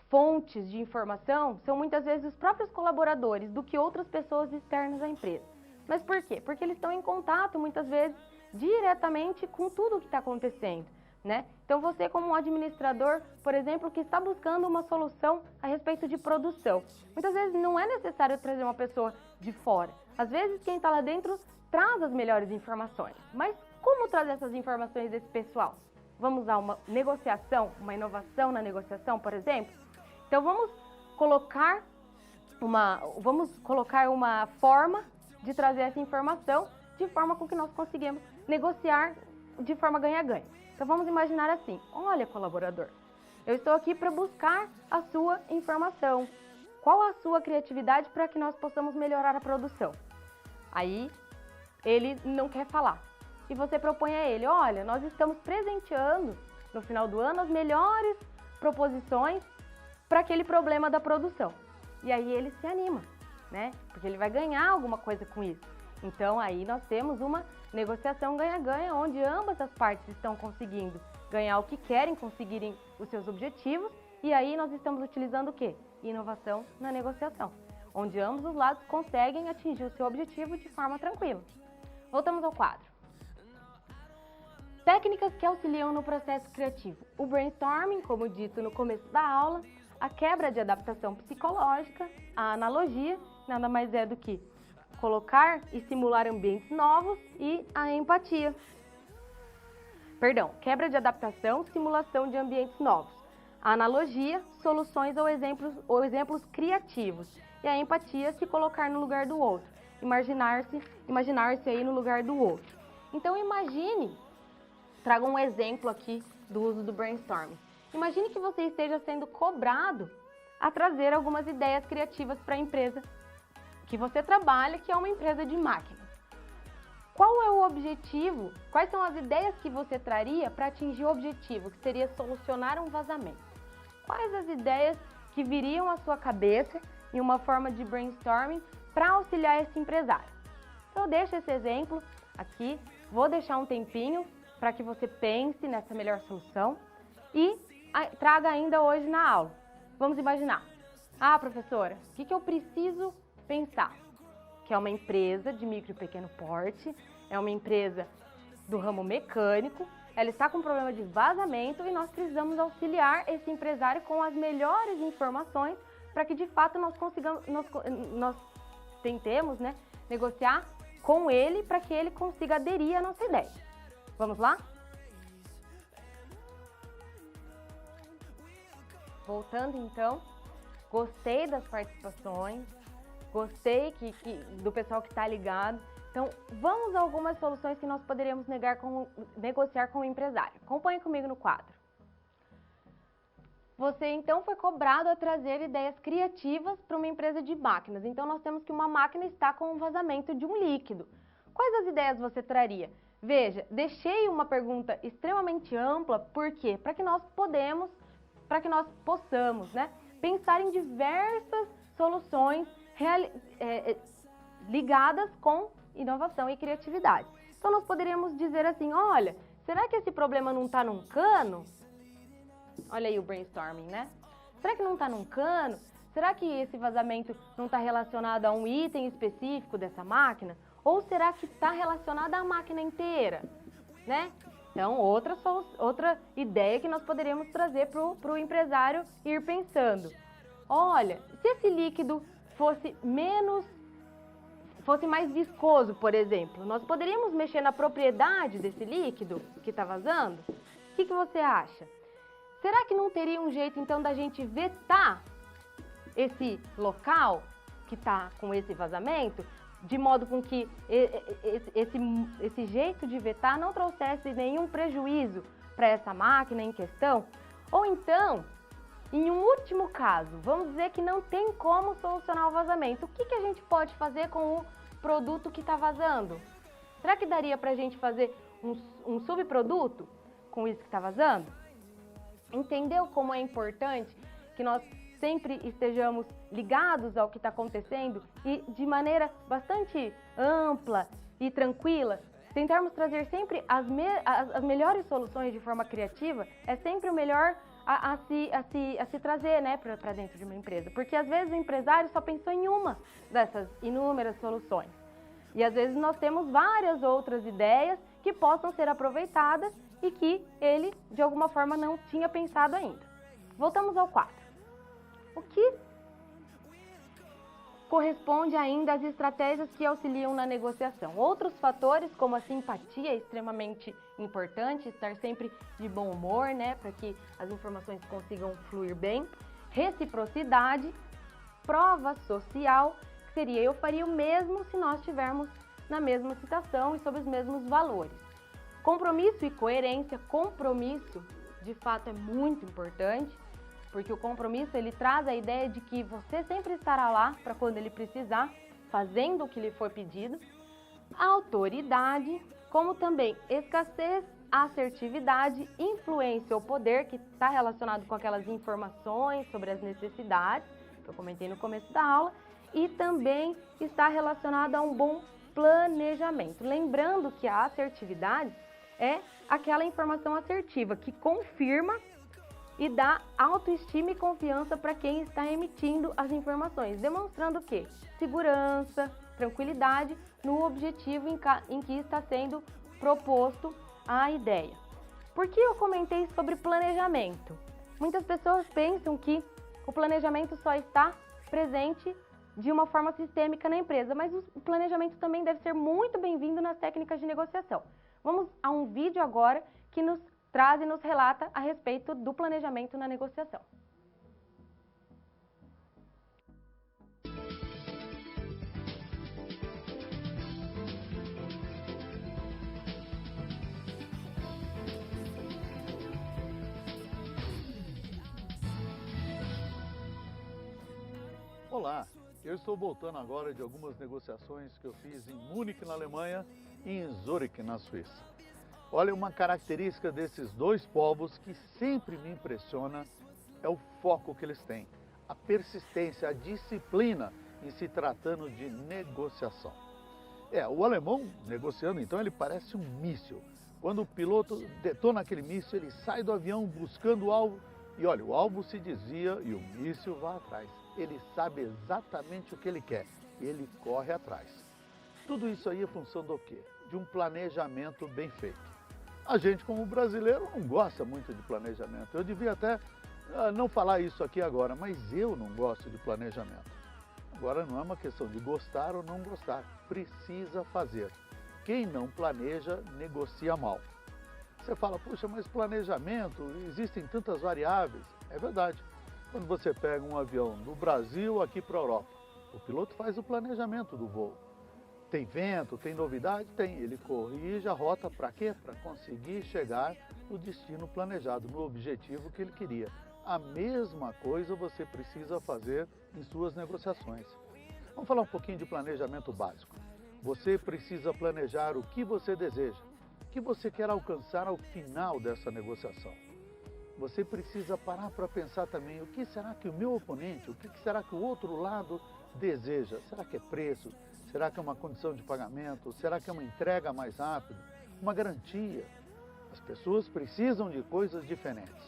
fontes de informação são muitas vezes os próprios colaboradores do que outras pessoas externas à empresa. Mas por quê? Porque eles estão em contato muitas vezes diretamente com tudo o que está acontecendo, né? Então você, como um administrador, por exemplo, que está buscando uma solução a respeito de produção, muitas vezes não é necessário trazer uma pessoa de fora. Às vezes quem está lá dentro traz as melhores informações. Mas como trazer essas informações desse pessoal? Vamos usar uma negociação, uma inovação na negociação, por exemplo? Então vamos colocar uma forma de trazer essa informação de forma com que nós conseguimos negociar de forma ganha-ganha. Então vamos imaginar assim: olha, colaborador, eu estou aqui para buscar a sua informação. Qual a sua criatividade para que nós possamos melhorar a produção? Aí ele não quer falar. E você propõe a ele: olha, nós estamos presenteando no final do ano as melhores proposições para aquele problema da produção. E aí ele se anima, né? Porque ele vai ganhar alguma coisa com isso. Então aí nós temos uma negociação ganha-ganha, onde ambas as partes estão conseguindo ganhar o que querem, conseguirem os seus objetivos, e aí nós estamos utilizando o quê? Inovação na negociação, onde ambos os lados conseguem atingir o seu objetivo de forma tranquila. Voltamos ao quadro. Técnicas que auxiliam no processo criativo. O brainstorming, como dito no começo da aula, a quebra de adaptação psicológica, a analogia, nada mais é do que colocar e simular ambientes novos, e a empatia. Perdão, quebra de adaptação, simulação de ambientes novos. A analogia, soluções ou exemplos criativos. E a empatia, se colocar no lugar do outro. Imaginar-se aí no lugar do outro. Então imagine, trago um exemplo aqui do uso do brainstorming. Imagine que você esteja sendo cobrado a trazer algumas ideias criativas para a empresa que você trabalha, que é uma empresa de máquinas. Qual é o objetivo? Quais são as ideias que você traria para atingir o objetivo, que seria solucionar um vazamento? Quais as ideias que viriam à sua cabeça em uma forma de brainstorming para auxiliar esse empresário? Então, eu deixo esse exemplo aqui, vou deixar um tempinho para que você pense nessa melhor solução e traga ainda hoje na aula. Vamos imaginar. Ah, professora, o que eu preciso pensar? Que é uma empresa de micro e pequeno porte, é uma empresa do ramo mecânico, ela está com problema de vazamento e nós precisamos auxiliar esse empresário com as melhores informações para que de fato nós tentemos, né, negociar com ele para que ele consiga aderir à nossa ideia. Vamos lá? Voltando então, gostei das participações, gostei do pessoal que está ligado. Então, vamos a algumas soluções que nós poderíamos negociar com o empresário. Acompanhe comigo no quadro. Você, então, foi cobrado a trazer ideias criativas para uma empresa de máquinas. Então, nós temos que uma máquina está com um vazamento de um líquido. Quais as ideias você traria? Veja, deixei uma pergunta extremamente ampla, por quê? Para que nós possamos, né, pensar em diversas soluções ligadas com inovação e criatividade. Então, nós poderíamos dizer assim, olha, será que esse problema não está num cano? Olha aí o brainstorming, né? Será que não está num cano? Será que esse vazamento não está relacionado a um item específico dessa máquina? Ou será que está relacionado à máquina inteira, né? Então, outra ideia que nós poderíamos trazer para o empresário ir pensando. Olha, se esse líquido fosse mais viscoso, por exemplo, nós poderíamos mexer na propriedade desse líquido que está vazando? O que você acha? Será que não teria um jeito, então, da gente vetar esse local que está com esse vazamento, de modo com que esse jeito de vetar não trouxesse nenhum prejuízo para essa máquina em questão? Ou então, em um último caso, vamos dizer que não tem como solucionar o vazamento. O que a gente pode fazer com o produto que está vazando? Será que daria para a gente fazer um subproduto com isso que está vazando? Entendeu como é importante que nós sempre estejamos ligados ao que está acontecendo e de maneira bastante ampla e tranquila, tentarmos trazer sempre as melhores soluções de forma criativa, é sempre o melhor a se trazer, né, para dentro de uma empresa. Porque às vezes o empresário só pensou em uma dessas inúmeras soluções. E às vezes nós temos várias outras ideias que possam ser aproveitadas e que ele, de alguma forma, não tinha pensado ainda. Voltamos ao quadro. O que corresponde ainda às estratégias que auxiliam na negociação? Outros fatores, como a simpatia, é extremamente importante, estar sempre de bom humor, né, para que as informações consigam fluir bem. Reciprocidade, prova social, que seria eu faria o mesmo se nós estivermos na mesma situação e sob os mesmos valores. Compromisso e coerência. Compromisso, de fato, é muito importante, porque o compromisso ele traz a ideia de que você sempre estará lá para quando ele precisar, fazendo o que lhe for pedido. Autoridade, como também escassez, assertividade, influência ou poder, que está relacionado com aquelas informações sobre as necessidades, que eu comentei no começo da aula, e também está relacionado a um bom planejamento. Lembrando que a assertividade é aquela informação assertiva que confirma e dá autoestima e confiança para quem está emitindo as informações, demonstrando o quê? Segurança, tranquilidade no objetivo em que está sendo proposto a ideia. Por que eu comentei sobre planejamento? Muitas pessoas pensam que o planejamento só está presente de uma forma sistêmica na empresa, mas o planejamento também deve ser muito bem-vindo nas técnicas de negociação. Vamos a um vídeo agora que nos traz e nos relata a respeito do planejamento na negociação. Olá, eu estou voltando agora de algumas negociações que eu fiz em Munique, na Alemanha, e em Zurique, na Suíça. Olha, uma característica desses dois povos que sempre me impressiona é o foco que eles têm, a persistência, a disciplina em se tratando de negociação. O alemão negociando, então, ele parece um míssil. Quando o piloto detona aquele míssil, ele sai do avião buscando o alvo e olha, o alvo se desvia e o míssil vai atrás. Ele sabe exatamente o que ele quer e ele corre atrás. Tudo isso aí é função do quê? De um planejamento bem feito. A gente, como brasileiro, não gosta muito de planejamento. Eu devia até não falar isso aqui agora, mas eu não gosto de planejamento. Agora não é uma questão de gostar ou não gostar, precisa fazer. Quem não planeja, negocia mal. Você fala, puxa, mas planejamento, existem tantas variáveis. É verdade. Quando você pega um avião do Brasil aqui para a Europa, o piloto faz o planejamento do voo. Tem vento, tem novidade? Tem. Ele corrige a rota para quê? Para conseguir chegar no destino planejado, no objetivo que ele queria. A mesma coisa você precisa fazer em suas negociações. Vamos falar um pouquinho de planejamento básico. Você precisa planejar o que você deseja, o que você quer alcançar ao final dessa negociação. Você precisa parar para pensar também o que será que o meu oponente, o que será que o outro lado deseja. Será que é preço? Será que é uma condição de pagamento? Será que é uma entrega mais rápida? Uma garantia? As pessoas precisam de coisas diferentes.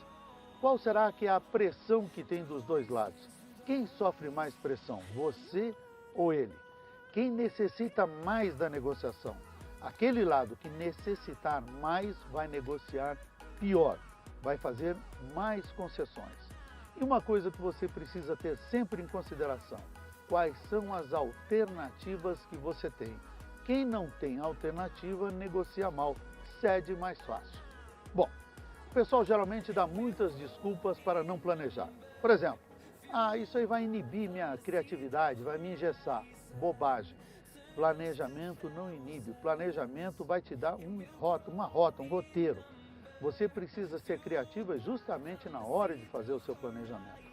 Qual será que é a pressão que tem dos dois lados? Quem sofre mais pressão, você ou ele? Quem necessita mais da negociação? Aquele lado que necessitar mais vai negociar pior. Vai fazer mais concessões. E uma coisa que você precisa ter sempre em consideração, quais são as alternativas que você tem. Quem não tem alternativa, negocia mal, cede mais fácil. Bom, o pessoal geralmente dá muitas desculpas para não planejar. Por exemplo, isso aí vai inibir minha criatividade, vai me engessar. Bobagem. Planejamento não inibe, planejamento vai te dar uma rota, um roteiro. Você precisa ser criativa justamente na hora de fazer o seu planejamento.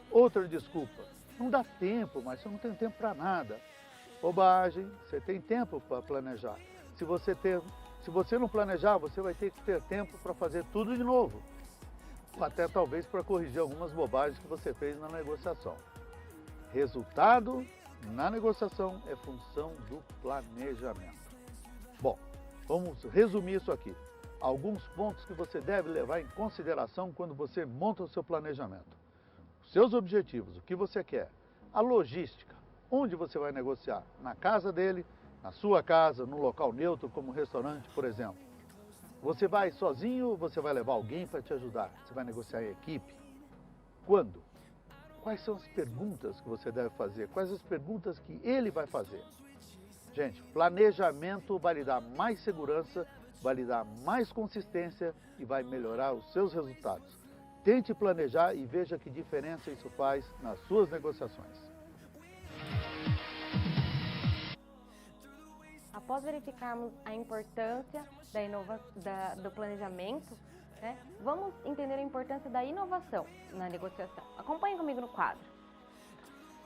Outra desculpa, não dá tempo, mas você não tem tempo para nada. Bobagem, você tem tempo para planejar. Se você não planejar, você vai ter que ter tempo para fazer tudo de novo. Ou até talvez para corrigir algumas bobagens que você fez na negociação. Resultado na negociação é função do planejamento. Bom, vamos resumir isso aqui. Alguns pontos que você deve levar em consideração quando você monta o seu planejamento. Os seus objetivos, o que você quer. A logística, onde você vai negociar? Na casa dele, na sua casa, num local neutro como um restaurante, por exemplo. Você vai sozinho ou você vai levar alguém para te ajudar? Você vai negociar em equipe? Quando? Quais são as perguntas que você deve fazer? Quais as perguntas que ele vai fazer? Gente, planejamento vai lhe dar mais segurança, vai lhe dar mais consistência e vai melhorar os seus resultados. Tente planejar e veja que diferença isso faz nas suas negociações. Após verificarmos a importância do planejamento, vamos entender a importância da inovação na negociação. Acompanhe comigo no quadro.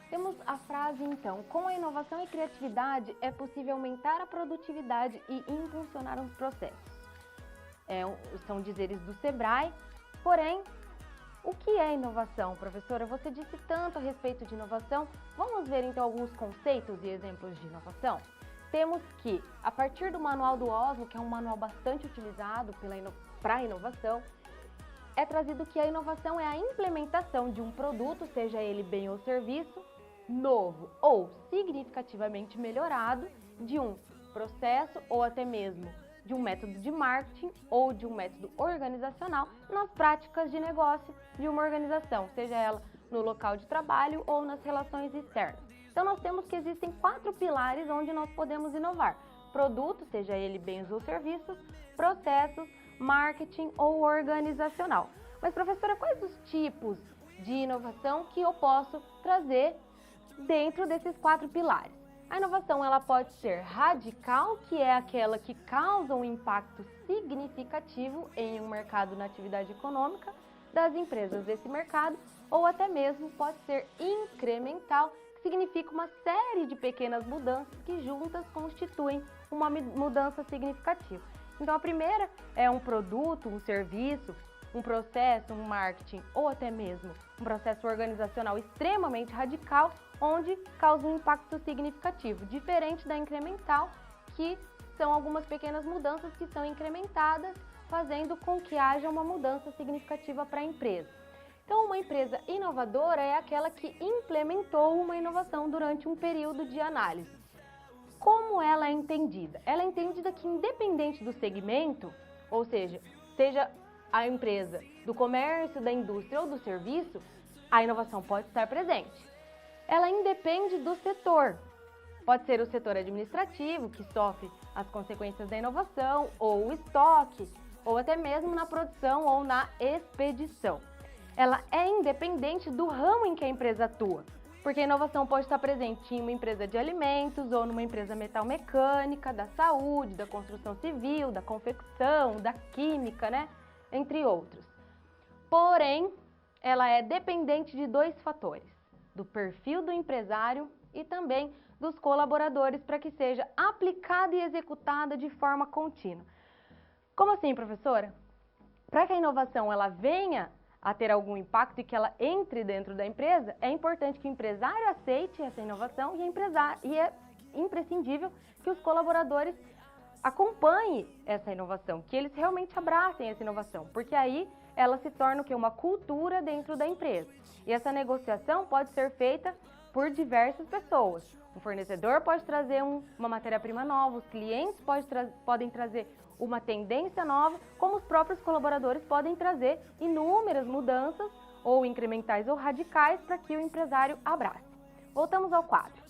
Temos a frase, então, com a inovação e criatividade é possível aumentar a produtividade e impulsionar os processos. São dizeres do Sebrae, porém, o que é inovação, professora? Você disse tanto a respeito de inovação, vamos ver então alguns conceitos e exemplos de inovação? Temos que, a partir do Manual do Oslo, que é um manual bastante utilizado para a inovação, é trazido que a inovação é a implementação de um produto, seja ele bem ou serviço, novo ou significativamente melhorado de um processo ou até mesmo de um método de marketing ou de um método organizacional nas práticas de negócio de uma organização, seja ela no local de trabalho ou nas relações externas. Então nós temos que existem 4 pilares onde nós podemos inovar: produto, seja ele bens ou serviços, processos, marketing ou organizacional. Mas, professora, quais os tipos de inovação que eu posso trazer dentro desses 4 pilares? A inovação ela pode ser radical, que é aquela que causa um impacto significativo em um mercado na atividade econômica das empresas desse mercado, ou até mesmo pode ser incremental, que significa uma série de pequenas mudanças que juntas constituem uma mudança significativa. Então a primeira é um produto, um serviço, um processo, um marketing ou até mesmo um processo organizacional extremamente radical, onde causa um impacto significativo, diferente da incremental, que são algumas pequenas mudanças que são incrementadas, fazendo com que haja uma mudança significativa para a empresa. Então, uma empresa inovadora é aquela que implementou uma inovação durante um período de análise. Como ela é entendida? Ela é entendida que, independente do segmento, ou seja a empresa do comércio, da indústria ou do serviço, a inovação pode estar presente. Ela independe do setor. Pode ser o setor administrativo, que sofre as consequências da inovação, ou o estoque, ou até mesmo na produção ou na expedição. Ela é independente do ramo em que a empresa atua, porque a inovação pode estar presente em uma empresa de alimentos ou numa empresa metalmecânica, da saúde, da construção civil, da confecção, da química, né? Entre outros. Porém, ela é dependente de 2 fatores: do perfil do empresário e também dos colaboradores, para que seja aplicada e executada de forma contínua. Como assim, professora? Para que a inovação ela venha a ter algum impacto e que ela entre dentro da empresa, é importante que o empresário aceite essa inovação e é imprescindível que os colaboradores acompanhem essa inovação, que eles realmente abracem essa inovação, porque aí ela se torna o quê? Uma cultura dentro da empresa. E essa negociação pode ser feita por diversas pessoas. Um fornecedor pode trazer uma matéria-prima nova, os clientes podem trazer uma tendência nova, como os próprios colaboradores podem trazer inúmeras mudanças, ou incrementais ou radicais, para que o empresário abrace. Voltamos ao quadro.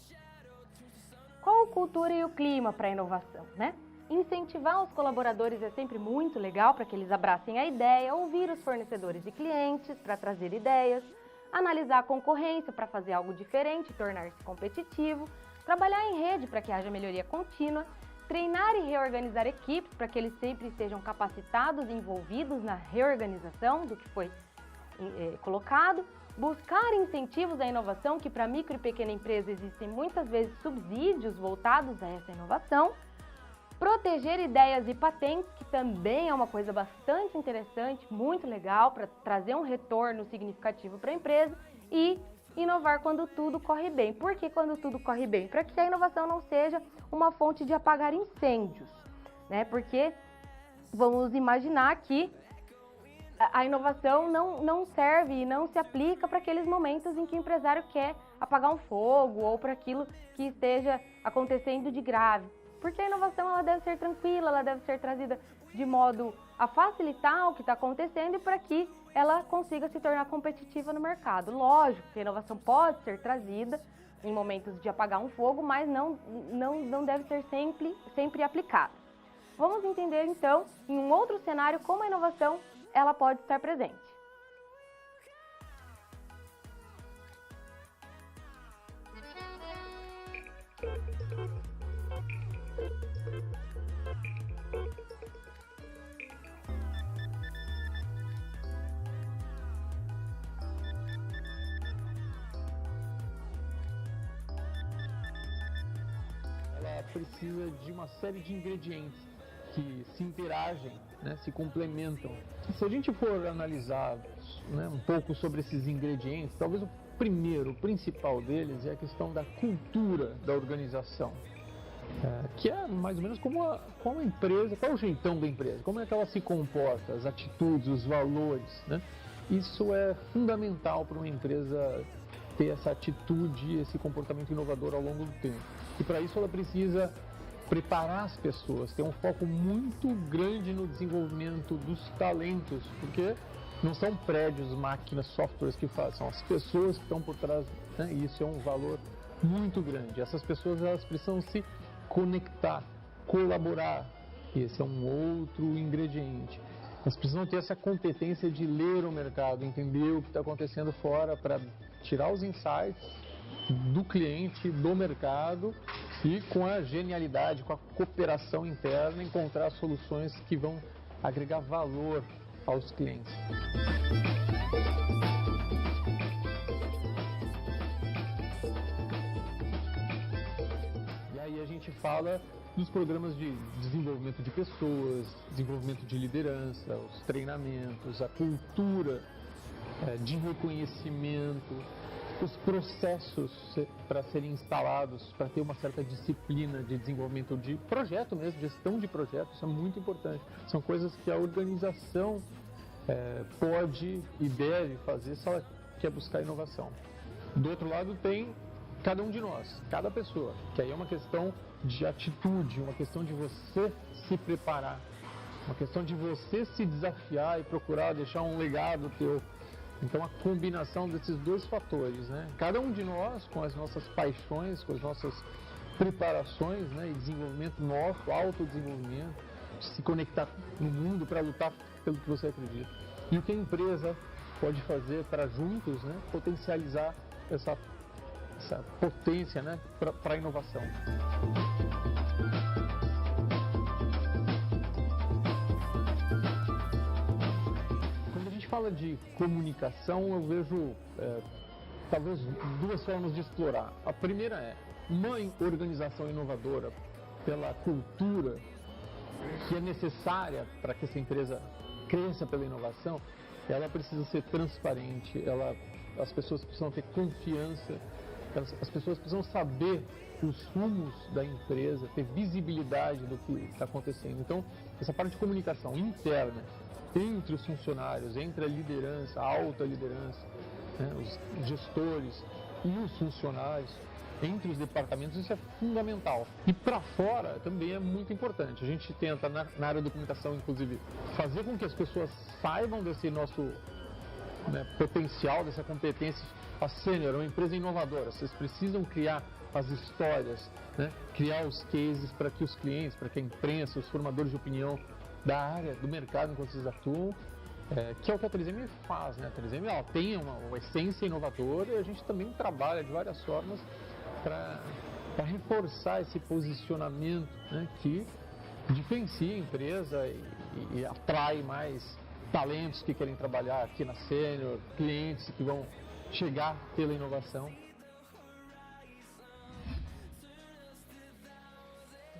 Qual a cultura e o clima para a inovação, né? Incentivar os colaboradores é sempre muito legal para que eles abracem a ideia, ouvir os fornecedores e clientes para trazer ideias, analisar a concorrência para fazer algo diferente, tornar-se competitivo, trabalhar em rede para que haja melhoria contínua, treinar e reorganizar equipes para que eles sempre estejam capacitados e envolvidos na reorganização do que foi colocado, buscar incentivos à inovação, que para micro e pequena empresa existem muitas vezes subsídios voltados a essa inovação, proteger ideias e patentes, que também é uma coisa bastante interessante, muito legal, para trazer um retorno significativo para a empresa, e inovar quando tudo corre bem. Por que quando tudo corre bem? Para que a inovação não seja uma fonte de apagar incêndios, né? Porque vamos imaginar que a inovação não serve e não se aplica para aqueles momentos em que o empresário quer apagar um fogo ou para aquilo que esteja acontecendo de grave. Porque a inovação ela deve ser tranquila, ela deve ser trazida de modo a facilitar o que está acontecendo e para que ela consiga se tornar competitiva no mercado. Lógico que a inovação pode ser trazida em momentos de apagar um fogo, mas não deve ser sempre aplicada. Vamos entender então, em um outro cenário, como a inovação ela pode estar presente. Ela precisa de uma série de ingredientes que se interagem, né, se complementam. Se a gente for analisar, né, um pouco sobre esses ingredientes, talvez o principal deles é a questão da cultura da organização, que é mais ou menos como a empresa, qual é o jeitão da empresa, como é que ela se comporta, as atitudes, os valores, né? Isso é fundamental para uma empresa ter essa atitude, esse comportamento inovador ao longo do tempo. E para isso ela precisa preparar as pessoas, ter um foco muito grande no desenvolvimento dos talentos, porque não são prédios, máquinas, softwares que fazem, são as pessoas que estão por trás, né? E isso é um valor muito grande. Essas pessoas, elas precisam se conectar, colaborar, e esse é um outro ingrediente. Elas precisam ter essa competência de ler o mercado, entender o que está acontecendo fora para tirar os insights do cliente, do mercado e com a genialidade, com a cooperação interna, encontrar soluções que vão agregar valor aos clientes. E aí a gente fala dos programas de desenvolvimento de pessoas, desenvolvimento de liderança, os treinamentos, a cultura de reconhecimento, os processos para serem instalados, para ter uma certa disciplina de desenvolvimento de projeto mesmo, gestão de projetos, isso é muito importante. São coisas que a organização pode e deve fazer se ela quer buscar inovação. Do outro lado tem cada um de nós, cada pessoa, que aí é uma questão de atitude, uma questão de você se preparar, uma questão de você se desafiar e procurar deixar um legado teu. Então a combinação desses dois fatores, né? Cada um de nós com as nossas paixões, com as nossas preparações, né? E desenvolvimento nosso, autodesenvolvimento, se conectar no mundo para lutar pelo que você acredita. E o que a empresa pode fazer para juntos, né? Potencializar essa potência, né? Para a inovação. Fala de comunicação, eu vejo talvez duas formas de explorar. A primeira é uma organização inovadora pela cultura que é necessária para que essa empresa cresça pela inovação, ela precisa ser transparente, as pessoas precisam ter confiança, as pessoas precisam saber os rumos da empresa, ter visibilidade do que está acontecendo. Então, essa parte de comunicação interna entre os funcionários, entre a liderança, a alta liderança, né, os gestores e os funcionários, entre os departamentos, isso é fundamental. E para fora também é muito importante. A gente tenta, na área da comunicação, inclusive, fazer com que as pessoas saibam desse nosso potencial, dessa competência. A Senior é uma empresa inovadora, vocês precisam criar as histórias, né, criar os cases para que os clientes, para que a imprensa, os formadores de opinião da área, do mercado em que vocês atuam, que é o que a 3M faz, né? A 3M ela tem uma essência inovadora e a gente também trabalha de várias formas para reforçar esse posicionamento, né, que diferencia a empresa e atrai mais talentos que querem trabalhar aqui na Senior, clientes que vão chegar pela inovação.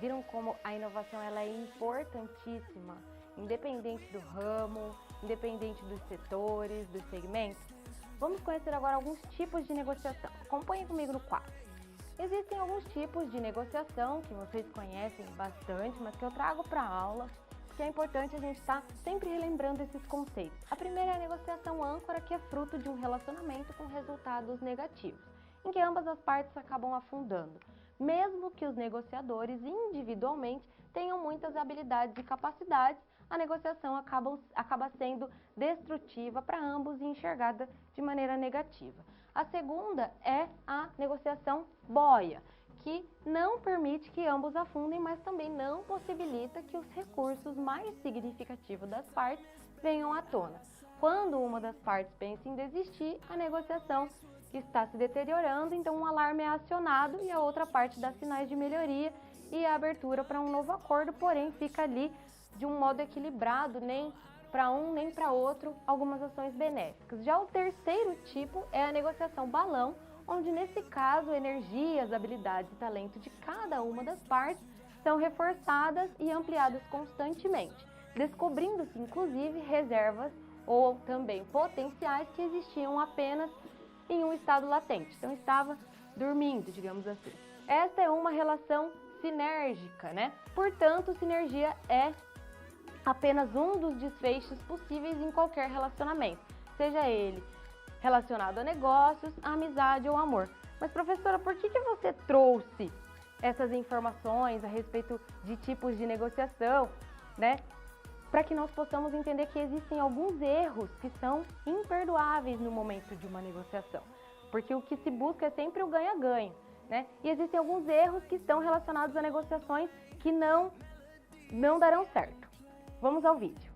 Viram como a inovação ela é importantíssima, independente do ramo, independente dos setores, dos segmentos? Vamos conhecer agora alguns tipos de negociação. Acompanhem comigo no quadro. Existem alguns tipos de negociação que vocês conhecem bastante, mas que eu trago para a aula, porque é importante a gente estar sempre relembrando esses conceitos. A primeira é a negociação âncora, que é fruto de um relacionamento com resultados negativos, em que ambas as partes acabam afundando. Mesmo que os negociadores individualmente tenham muitas habilidades e capacidades, a negociação acaba sendo destrutiva para ambos e enxergada de maneira negativa. A segunda é a negociação boia, que não permite que ambos afundem, mas também não possibilita que os recursos mais significativos das partes venham à tona. Quando uma das partes pensa em desistir, a negociação está se deteriorando, então um alarme é acionado e a outra parte dá sinais de melhoria e a abertura para um novo acordo, porém fica ali de um modo equilibrado, nem para um nem para outro, algumas ações benéficas. Já o terceiro tipo é a negociação balão, onde nesse caso energias, habilidades e talento de cada uma das partes são reforçadas e ampliadas constantemente, descobrindo-se inclusive reservas ou também potenciais que existiam apenas em um estado latente, então estava dormindo, digamos assim. Esta é uma relação sinérgica, né? Portanto, sinergia é apenas um dos desfechos possíveis em qualquer relacionamento, seja ele relacionado a negócios, a amizade ou amor. Mas professora, por que você trouxe essas informações a respeito de tipos de negociação, né? Para que nós possamos entender que existem alguns erros que são imperdoáveis no momento de uma negociação. Porque o que se busca é sempre o ganha-ganha, né? E existem alguns erros que estão relacionados a negociações que não darão certo. Vamos ao vídeo.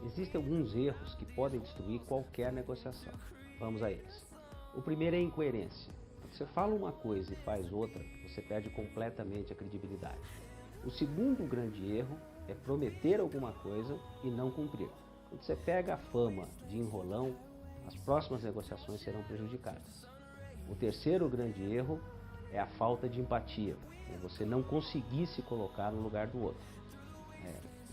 Existem alguns erros que podem destruir qualquer negociação. Vamos a eles. O primeiro é a incoerência. Quando você fala uma coisa e faz outra, você perde completamente a credibilidade. O segundo grande erro é prometer alguma coisa e não cumprir. Quando você pega a fama de enrolão, as próximas negociações serão prejudicadas. O terceiro grande erro é a falta de empatia. É você não conseguir se colocar no lugar do outro.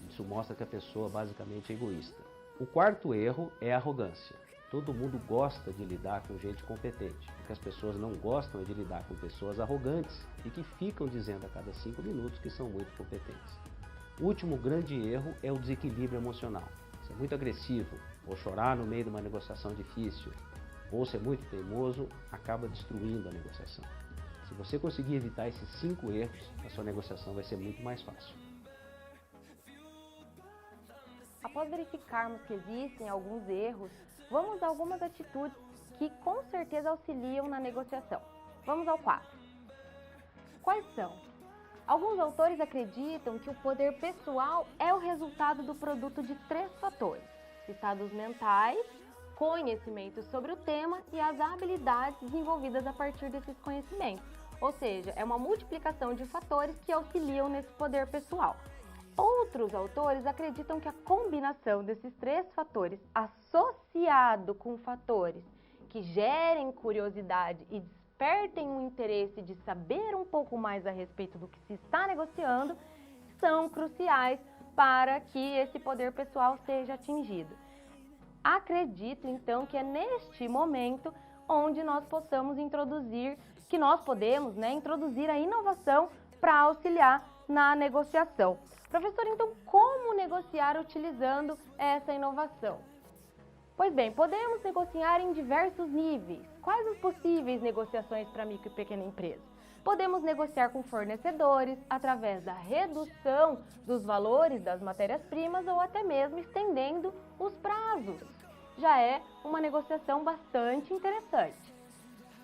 Isso mostra que a pessoa basicamente é egoísta. O quarto erro é a arrogância. Todo mundo gosta de lidar com gente competente. O que as pessoas não gostam é de lidar com pessoas arrogantes e que ficam dizendo a cada 5 minutos que são muito competentes. O último grande erro é o desequilíbrio emocional. Ser muito agressivo, ou chorar no meio de uma negociação difícil, ou ser muito teimoso, acaba destruindo a negociação. Se você conseguir evitar esses 5 erros, a sua negociação vai ser muito mais fácil. Após verificarmos que existem alguns erros, vamos a algumas atitudes que com certeza auxiliam na negociação. Vamos ao quadro. Quais são? Alguns autores acreditam que o poder pessoal é o resultado do produto de 3 fatores: estados mentais, conhecimento sobre o tema e as habilidades desenvolvidas a partir desses conhecimentos. Ou seja, é uma multiplicação de fatores que auxiliam nesse poder pessoal. Outros autores acreditam que a combinação desses 3 fatores, associado com fatores que gerem curiosidade e despertem o interesse de saber um pouco mais a respeito do que se está negociando, são cruciais para que esse poder pessoal seja atingido. Acredito, então, que é neste momento onde nós podemos introduzir a inovação para auxiliar na negociação. Professor, então, como negociar utilizando essa inovação? Pois bem, podemos negociar em diversos níveis. Quais as possíveis negociações para micro e pequena empresa? Podemos negociar com fornecedores através da redução dos valores das matérias-primas ou até mesmo estendendo os prazos. Já é uma negociação bastante interessante.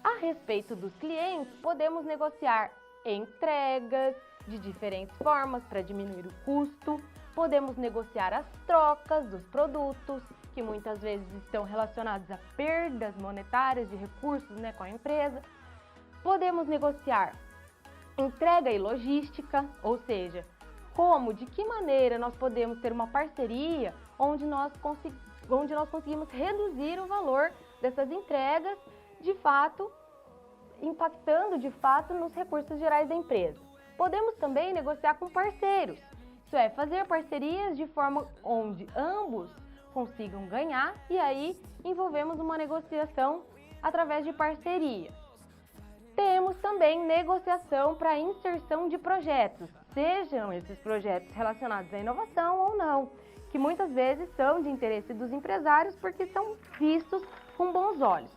A respeito dos clientes, podemos negociar entregas de diferentes formas para diminuir o custo. Podemos negociar as trocas dos produtos, que muitas vezes estão relacionados a perdas monetárias de recursos, com a empresa. Podemos negociar entrega e logística, ou seja, de que maneira nós podemos ter uma parceria onde nós conseguimos reduzir o valor dessas entregas, de fato, impactando de fato nos recursos gerais da empresa. Podemos também negociar com parceiros, isso é, fazer parcerias de forma onde ambos consigam ganhar e aí envolvemos uma negociação através de parceria. Temos também negociação para inserção de projetos, sejam esses projetos relacionados à inovação ou não, que muitas vezes são de interesse dos empresários porque são vistos com bons olhos,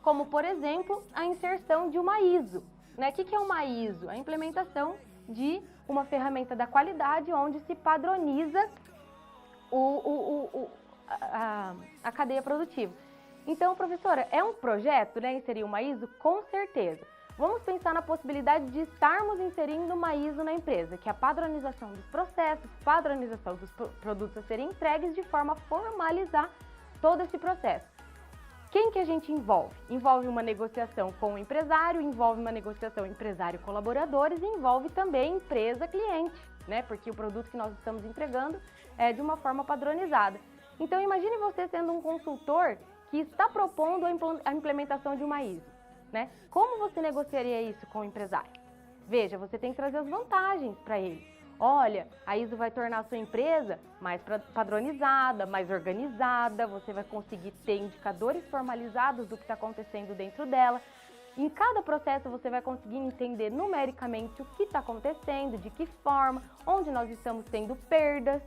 como por exemplo a inserção de uma ISO. O que é uma ISO? A implementação de uma ferramenta da qualidade onde se padroniza a cadeia produtiva. Então, professora, é um projeto, inserir uma ISO? Com certeza. Vamos pensar na possibilidade de estarmos inserindo uma ISO na empresa, que é a padronização dos processos, padronização dos produtos a serem entregues de forma a formalizar todo esse processo. Quem que a gente envolve? Envolve uma negociação com o empresário, envolve uma negociação empresário-colaboradores e envolve também empresa-cliente, porque o produto que nós estamos entregando é de uma forma padronizada. Então, imagine você sendo um consultor que está propondo a implementação de uma ISO. Como você negociaria isso com o empresário? Veja, você tem que trazer as vantagens para ele. Olha, a ISO vai tornar a sua empresa mais padronizada, mais organizada, você vai conseguir ter indicadores formalizados do que está acontecendo dentro dela. Em cada processo você vai conseguir entender numericamente o que está acontecendo, de que forma, onde nós estamos tendo perdas.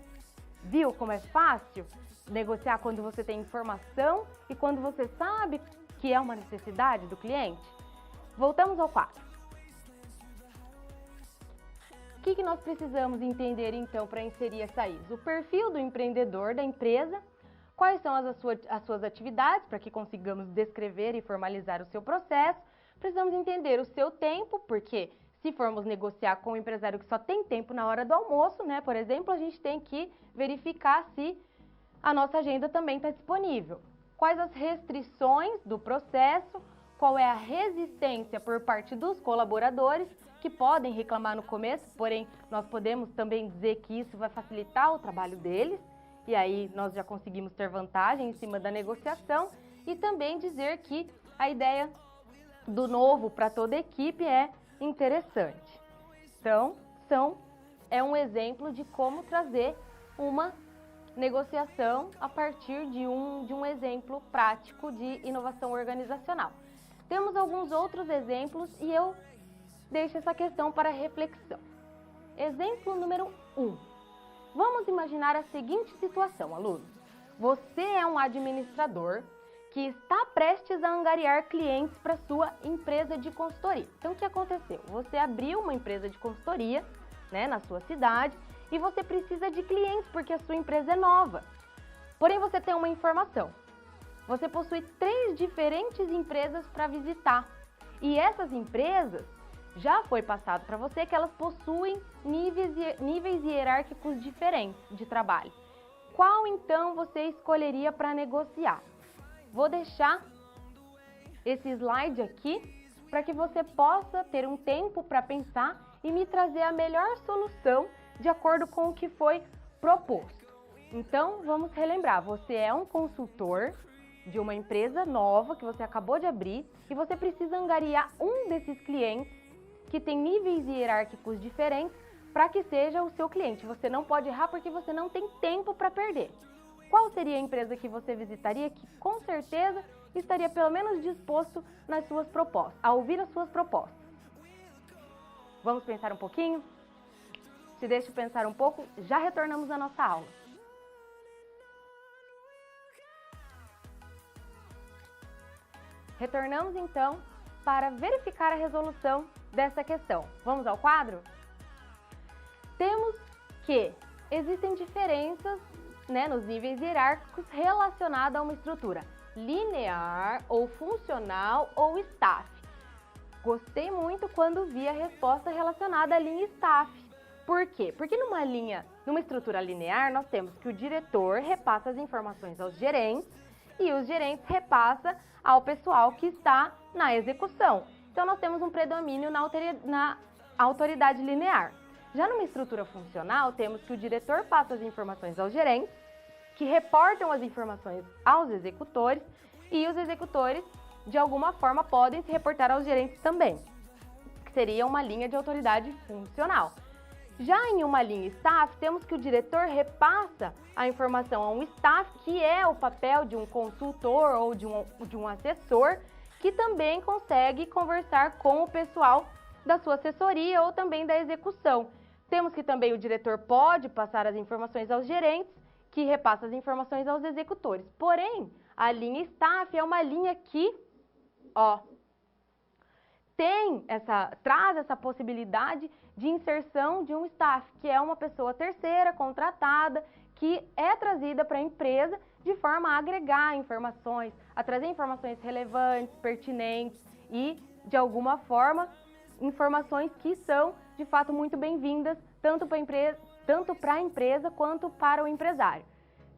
Viu como é fácil negociar quando você tem informação e quando você sabe que é uma necessidade do cliente? Voltamos ao quadro. O que nós precisamos entender então para inserir essa ISO? O perfil do empreendedor da empresa, quais são as suas atividades, para que consigamos descrever e formalizar o seu processo. Precisamos entender o seu tempo, porque se formos negociar com um empresário que só tem tempo na hora do almoço, né, por exemplo, a gente tem que verificar se a nossa agenda também está disponível. Quais as restrições do processo, qual é a resistência por parte dos colaboradores, que podem reclamar no começo, porém nós podemos também dizer que isso vai facilitar o trabalho deles, e aí nós já conseguimos ter vantagem em cima da negociação, e também dizer que a ideia do novo para toda a equipe é interessante. Então, é um exemplo de como trazer uma negociação a partir de um exemplo prático de inovação organizacional. Temos alguns outros exemplos e eu deixo essa questão para reflexão. Exemplo número 1. Vamos imaginar a seguinte situação, alunos. Você é um administrador que está prestes a angariar clientes para sua empresa de consultoria. Então, o que aconteceu? Você abriu uma empresa de consultoria, né, na sua cidade e você precisa de clientes porque a sua empresa é nova. Porém, você tem uma informação. Você possui 3 diferentes empresas para visitar. E essas empresas, já foi passado para você que elas possuem níveis hierárquicos diferentes de trabalho. Qual então você escolheria para negociar? Vou deixar esse slide aqui para que você possa ter um tempo para pensar e me trazer a melhor solução de acordo com o que foi proposto. Então, vamos relembrar, você é um consultor de uma empresa nova que você acabou de abrir e você precisa angariar um desses clientes que tem níveis hierárquicos diferentes para que seja o seu cliente. Você não pode errar porque você não tem tempo para perder. Qual seria a empresa que você visitaria que com certeza estaria pelo menos disposto nas suas propostas, a ouvir as suas propostas? Vamos pensar um pouquinho? Te deixo pensar um pouco, já retornamos à nossa aula. Retornamos então para verificar a resolução dessa questão. Vamos ao quadro? Temos que existem diferenças, né, nos níveis hierárquicos relacionados a uma estrutura linear ou funcional ou staff. Gostei muito quando vi a resposta relacionada à linha staff. Por quê? Porque numa estrutura linear, nós temos que o diretor repassa as informações aos gerentes e os gerentes repassam ao pessoal que está na execução. Então, nós temos um predomínio na autoridade linear. Já numa estrutura funcional, temos que o diretor passa as informações aos gerentes, que reportam as informações aos executores, e os executores, de alguma forma, podem se reportar aos gerentes também, que seria uma linha de autoridade funcional. Já em uma linha staff, temos que o diretor repassa a informação a um staff, que é o papel de um consultor ou de um assessor, que também consegue conversar com o pessoal da sua assessoria ou também da execução. Temos que também o diretor pode passar as informações aos gerentes, que repassa as informações aos executores. Porém, a linha staff é uma linha que, traz essa possibilidade de inserção de um staff, que é uma pessoa terceira, contratada, que é trazida para a empresa de forma a agregar informações, a trazer informações relevantes, pertinentes e, de alguma forma, informações que são, de fato, muito bem-vindas, tanto para a empresa quanto para o empresário.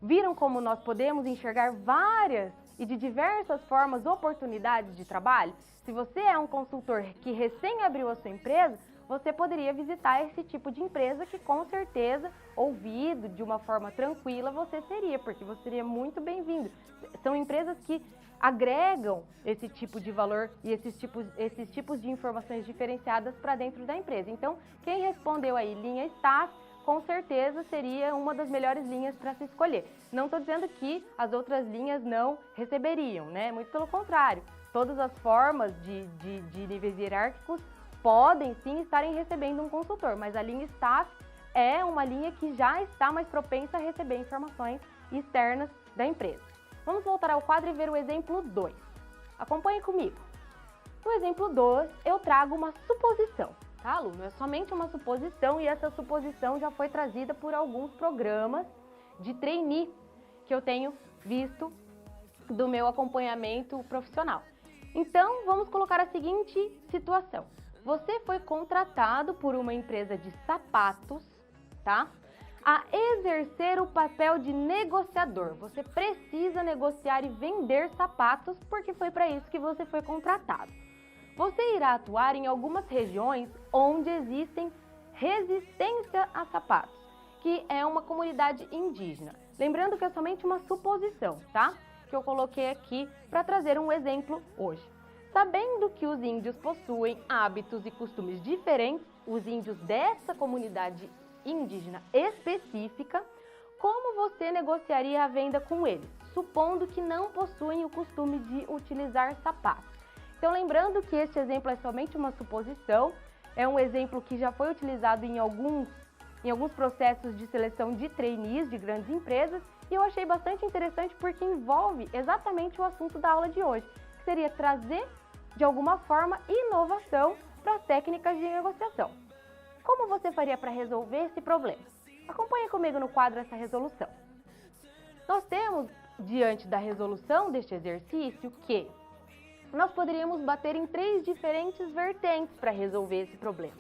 Viram como nós podemos enxergar várias e de diversas formas oportunidades de trabalho? Se você é um consultor que recém abriu a sua empresa, você poderia visitar esse tipo de empresa que com certeza, ouvido de uma forma tranquila, você seria, porque você seria muito bem-vindo. São empresas que agregam esse tipo de valor e esses tipos de informações diferenciadas para dentro da empresa. Então, quem respondeu aí linha staff, com certeza seria uma das melhores linhas para se escolher. Não estou dizendo que as outras linhas não receberiam, né? Muito pelo contrário. Todas as formas de níveis hierárquicos podem sim estarem recebendo um consultor, mas a linha staff é uma linha que já está mais propensa a receber informações externas da empresa. Vamos voltar ao quadro e ver o exemplo 2. Acompanhe comigo. No exemplo 2, eu trago uma suposição, tá, aluno? É somente uma suposição e essa suposição já foi trazida por alguns programas de trainee que eu tenho visto do meu acompanhamento profissional. Então, vamos colocar a seguinte situação. Você foi contratado por uma empresa de sapatos, tá? A exercer o papel de negociador. Você precisa negociar e vender sapatos porque foi para isso que você foi contratado. Você irá atuar em algumas regiões onde existem resistência a sapatos, que é uma comunidade indígena. Lembrando que é somente uma suposição, tá? Que eu coloquei aqui para trazer um exemplo hoje. Sabendo que os índios possuem hábitos e costumes diferentes, os índios dessa comunidade indígena específica, como você negociaria a venda com eles, supondo que não possuem o costume de utilizar sapatos? Então, lembrando que este exemplo é somente uma suposição, é um exemplo que já foi utilizado em alguns processos de seleção de trainees de grandes empresas, e eu achei bastante interessante porque envolve exatamente o assunto da aula de hoje, que seria trazer, de alguma forma, inovação para as técnicas de negociação. Como você faria para resolver esse problema? Acompanhe comigo no quadro essa resolução. Nós temos, diante da resolução deste exercício, que nós poderíamos bater em 3 diferentes vertentes para resolver esse problema.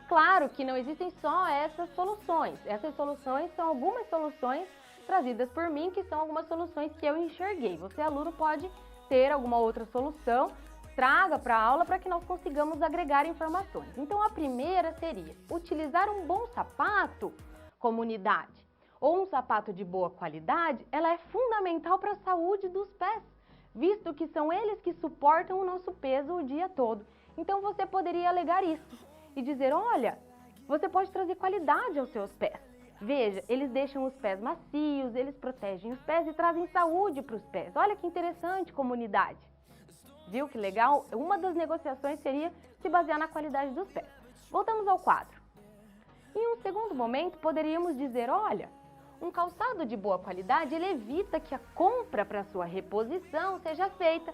Claro que não existem só essas soluções. Essas soluções são algumas soluções trazidas por mim, que são algumas soluções que eu enxerguei. Você, aluno, pode ter alguma outra solução, traga para a aula para que nós consigamos agregar informações. Então, a primeira seria utilizar um bom sapato, comunidade, ou um sapato de boa qualidade, ela é fundamental para a saúde dos pés, visto que são eles que suportam o nosso peso o dia todo. Então, você poderia alegar isso e dizer, olha, você pode trazer qualidade aos seus pés. Veja, eles deixam os pés macios, eles protegem os pés e trazem saúde para os pés. Olha que interessante, comunidade. Viu que legal? Uma das negociações seria se basear na qualidade dos pés. Voltamos ao quadro. Em um segundo momento, poderíamos dizer, olha, um calçado de boa qualidade, ele evita que a compra para sua reposição seja feita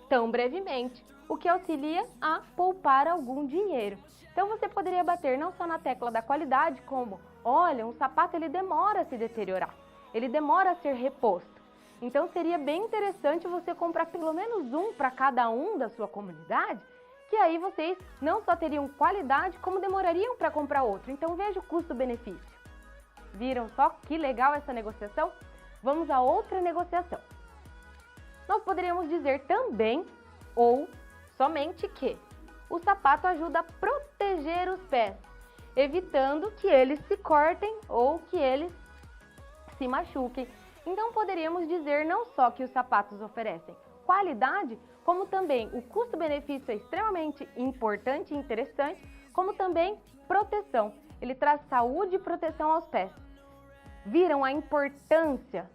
tão brevemente, o que auxilia a poupar algum dinheiro. Então, você poderia bater não só na tecla da qualidade, como, olha, um sapato ele demora a se deteriorar, ele demora a ser reposto. Então, seria bem interessante você comprar pelo menos um para cada um da sua comunidade, que aí vocês não só teriam qualidade, como demorariam para comprar outro. Então, veja o custo-benefício. Viram só que legal essa negociação? Vamos a outra negociação. Nós poderíamos dizer também, ou somente que, o sapato ajuda a proteger os pés, evitando que eles se cortem ou que eles se machuquem. Então, poderíamos dizer não só que os sapatos oferecem qualidade, como também o custo-benefício é extremamente importante e interessante, como também proteção. Ele traz saúde e proteção aos pés. Viram a importância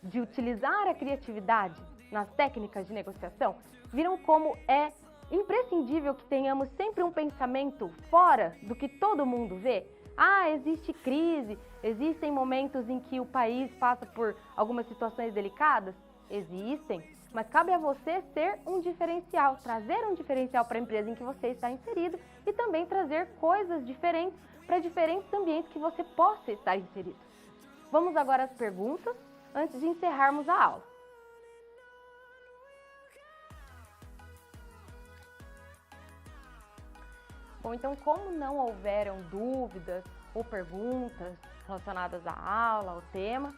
de utilizar a criatividade nas técnicas de negociação? Viram como é imprescindível que tenhamos sempre um pensamento fora do que todo mundo vê? Ah, existe crise, existem momentos em que o país passa por algumas situações delicadas? Existem, mas cabe a você ser um diferencial, trazer um diferencial para a empresa em que você está inserido e também trazer coisas diferentes para diferentes ambientes que você possa estar inserido. Vamos agora às perguntas, antes de encerrarmos a aula. Bom, então, como não houveram dúvidas ou perguntas relacionadas à aula, ao tema,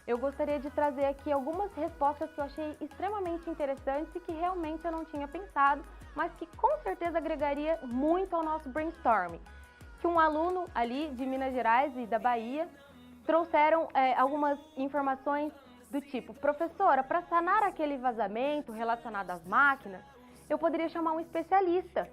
eu gostaria de trazer aqui algumas respostas que eu achei extremamente interessantes e que realmente eu não tinha pensado, mas que com certeza agregaria muito ao nosso brainstorming. Que um aluno ali de Minas Gerais e da Bahia trouxeram algumas informações do tipo, professora, para sanar aquele vazamento relacionado às máquinas, eu poderia chamar um especialista,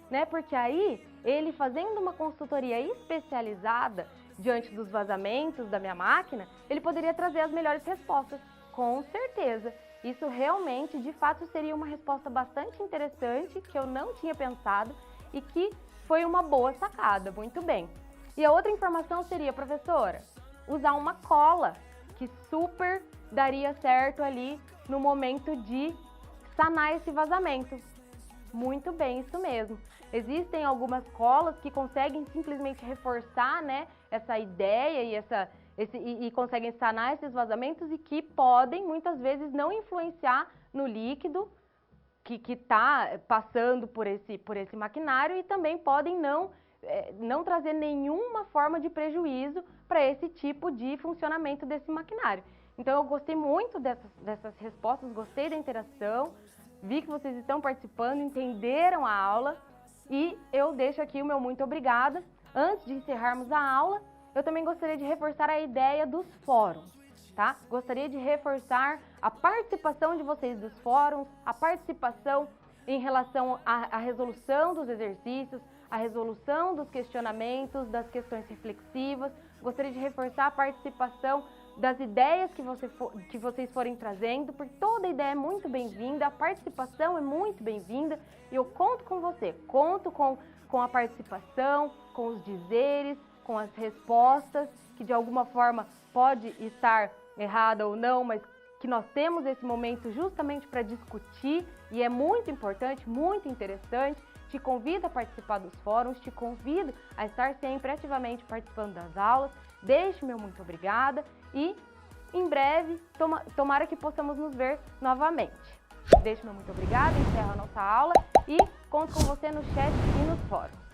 né? Porque aí, ele fazendo uma consultoria especializada diante dos vazamentos da minha máquina, ele poderia trazer as melhores respostas, com certeza. Isso realmente, de fato, seria uma resposta bastante interessante, que eu não tinha pensado e que foi uma boa sacada, muito bem. E a outra informação seria, professora, usar uma cola, que super daria certo ali no momento de sanar esse vazamento. Muito bem, isso mesmo. Existem algumas colas que conseguem simplesmente reforçar, né, essa ideia e conseguem sanar esses vazamentos e que podem, muitas vezes, não influenciar no líquido que está passando por esse maquinário e também podem não trazer nenhuma forma de prejuízo para esse tipo de funcionamento desse maquinário. Então eu gostei muito dessas respostas, gostei da interação, vi que vocês estão participando, entenderam a aula e eu deixo aqui o meu muito obrigada. Antes de encerrarmos a aula, eu também gostaria de reforçar a ideia dos fóruns, tá? Gostaria de reforçar a participação de vocês dos fóruns, a participação em relação à resolução dos exercícios, a resolução dos questionamentos, das questões reflexivas. Gostaria de reforçar a participação das ideias que vocês forem trazendo, porque toda ideia é muito bem-vinda, a participação é muito bem-vinda e eu conto com você, conto com a participação, com os dizeres, com as respostas, que de alguma forma pode estar errada ou não, mas que nós temos esse momento justamente para discutir e é muito importante, muito interessante. Te convido a participar dos fóruns, te convido a estar sempre ativamente participando das aulas. Deixe meu muito obrigada e em breve, tomara que possamos nos ver novamente. Deixe meu muito obrigada, encerro a nossa aula e conto com você no chat e nos fóruns.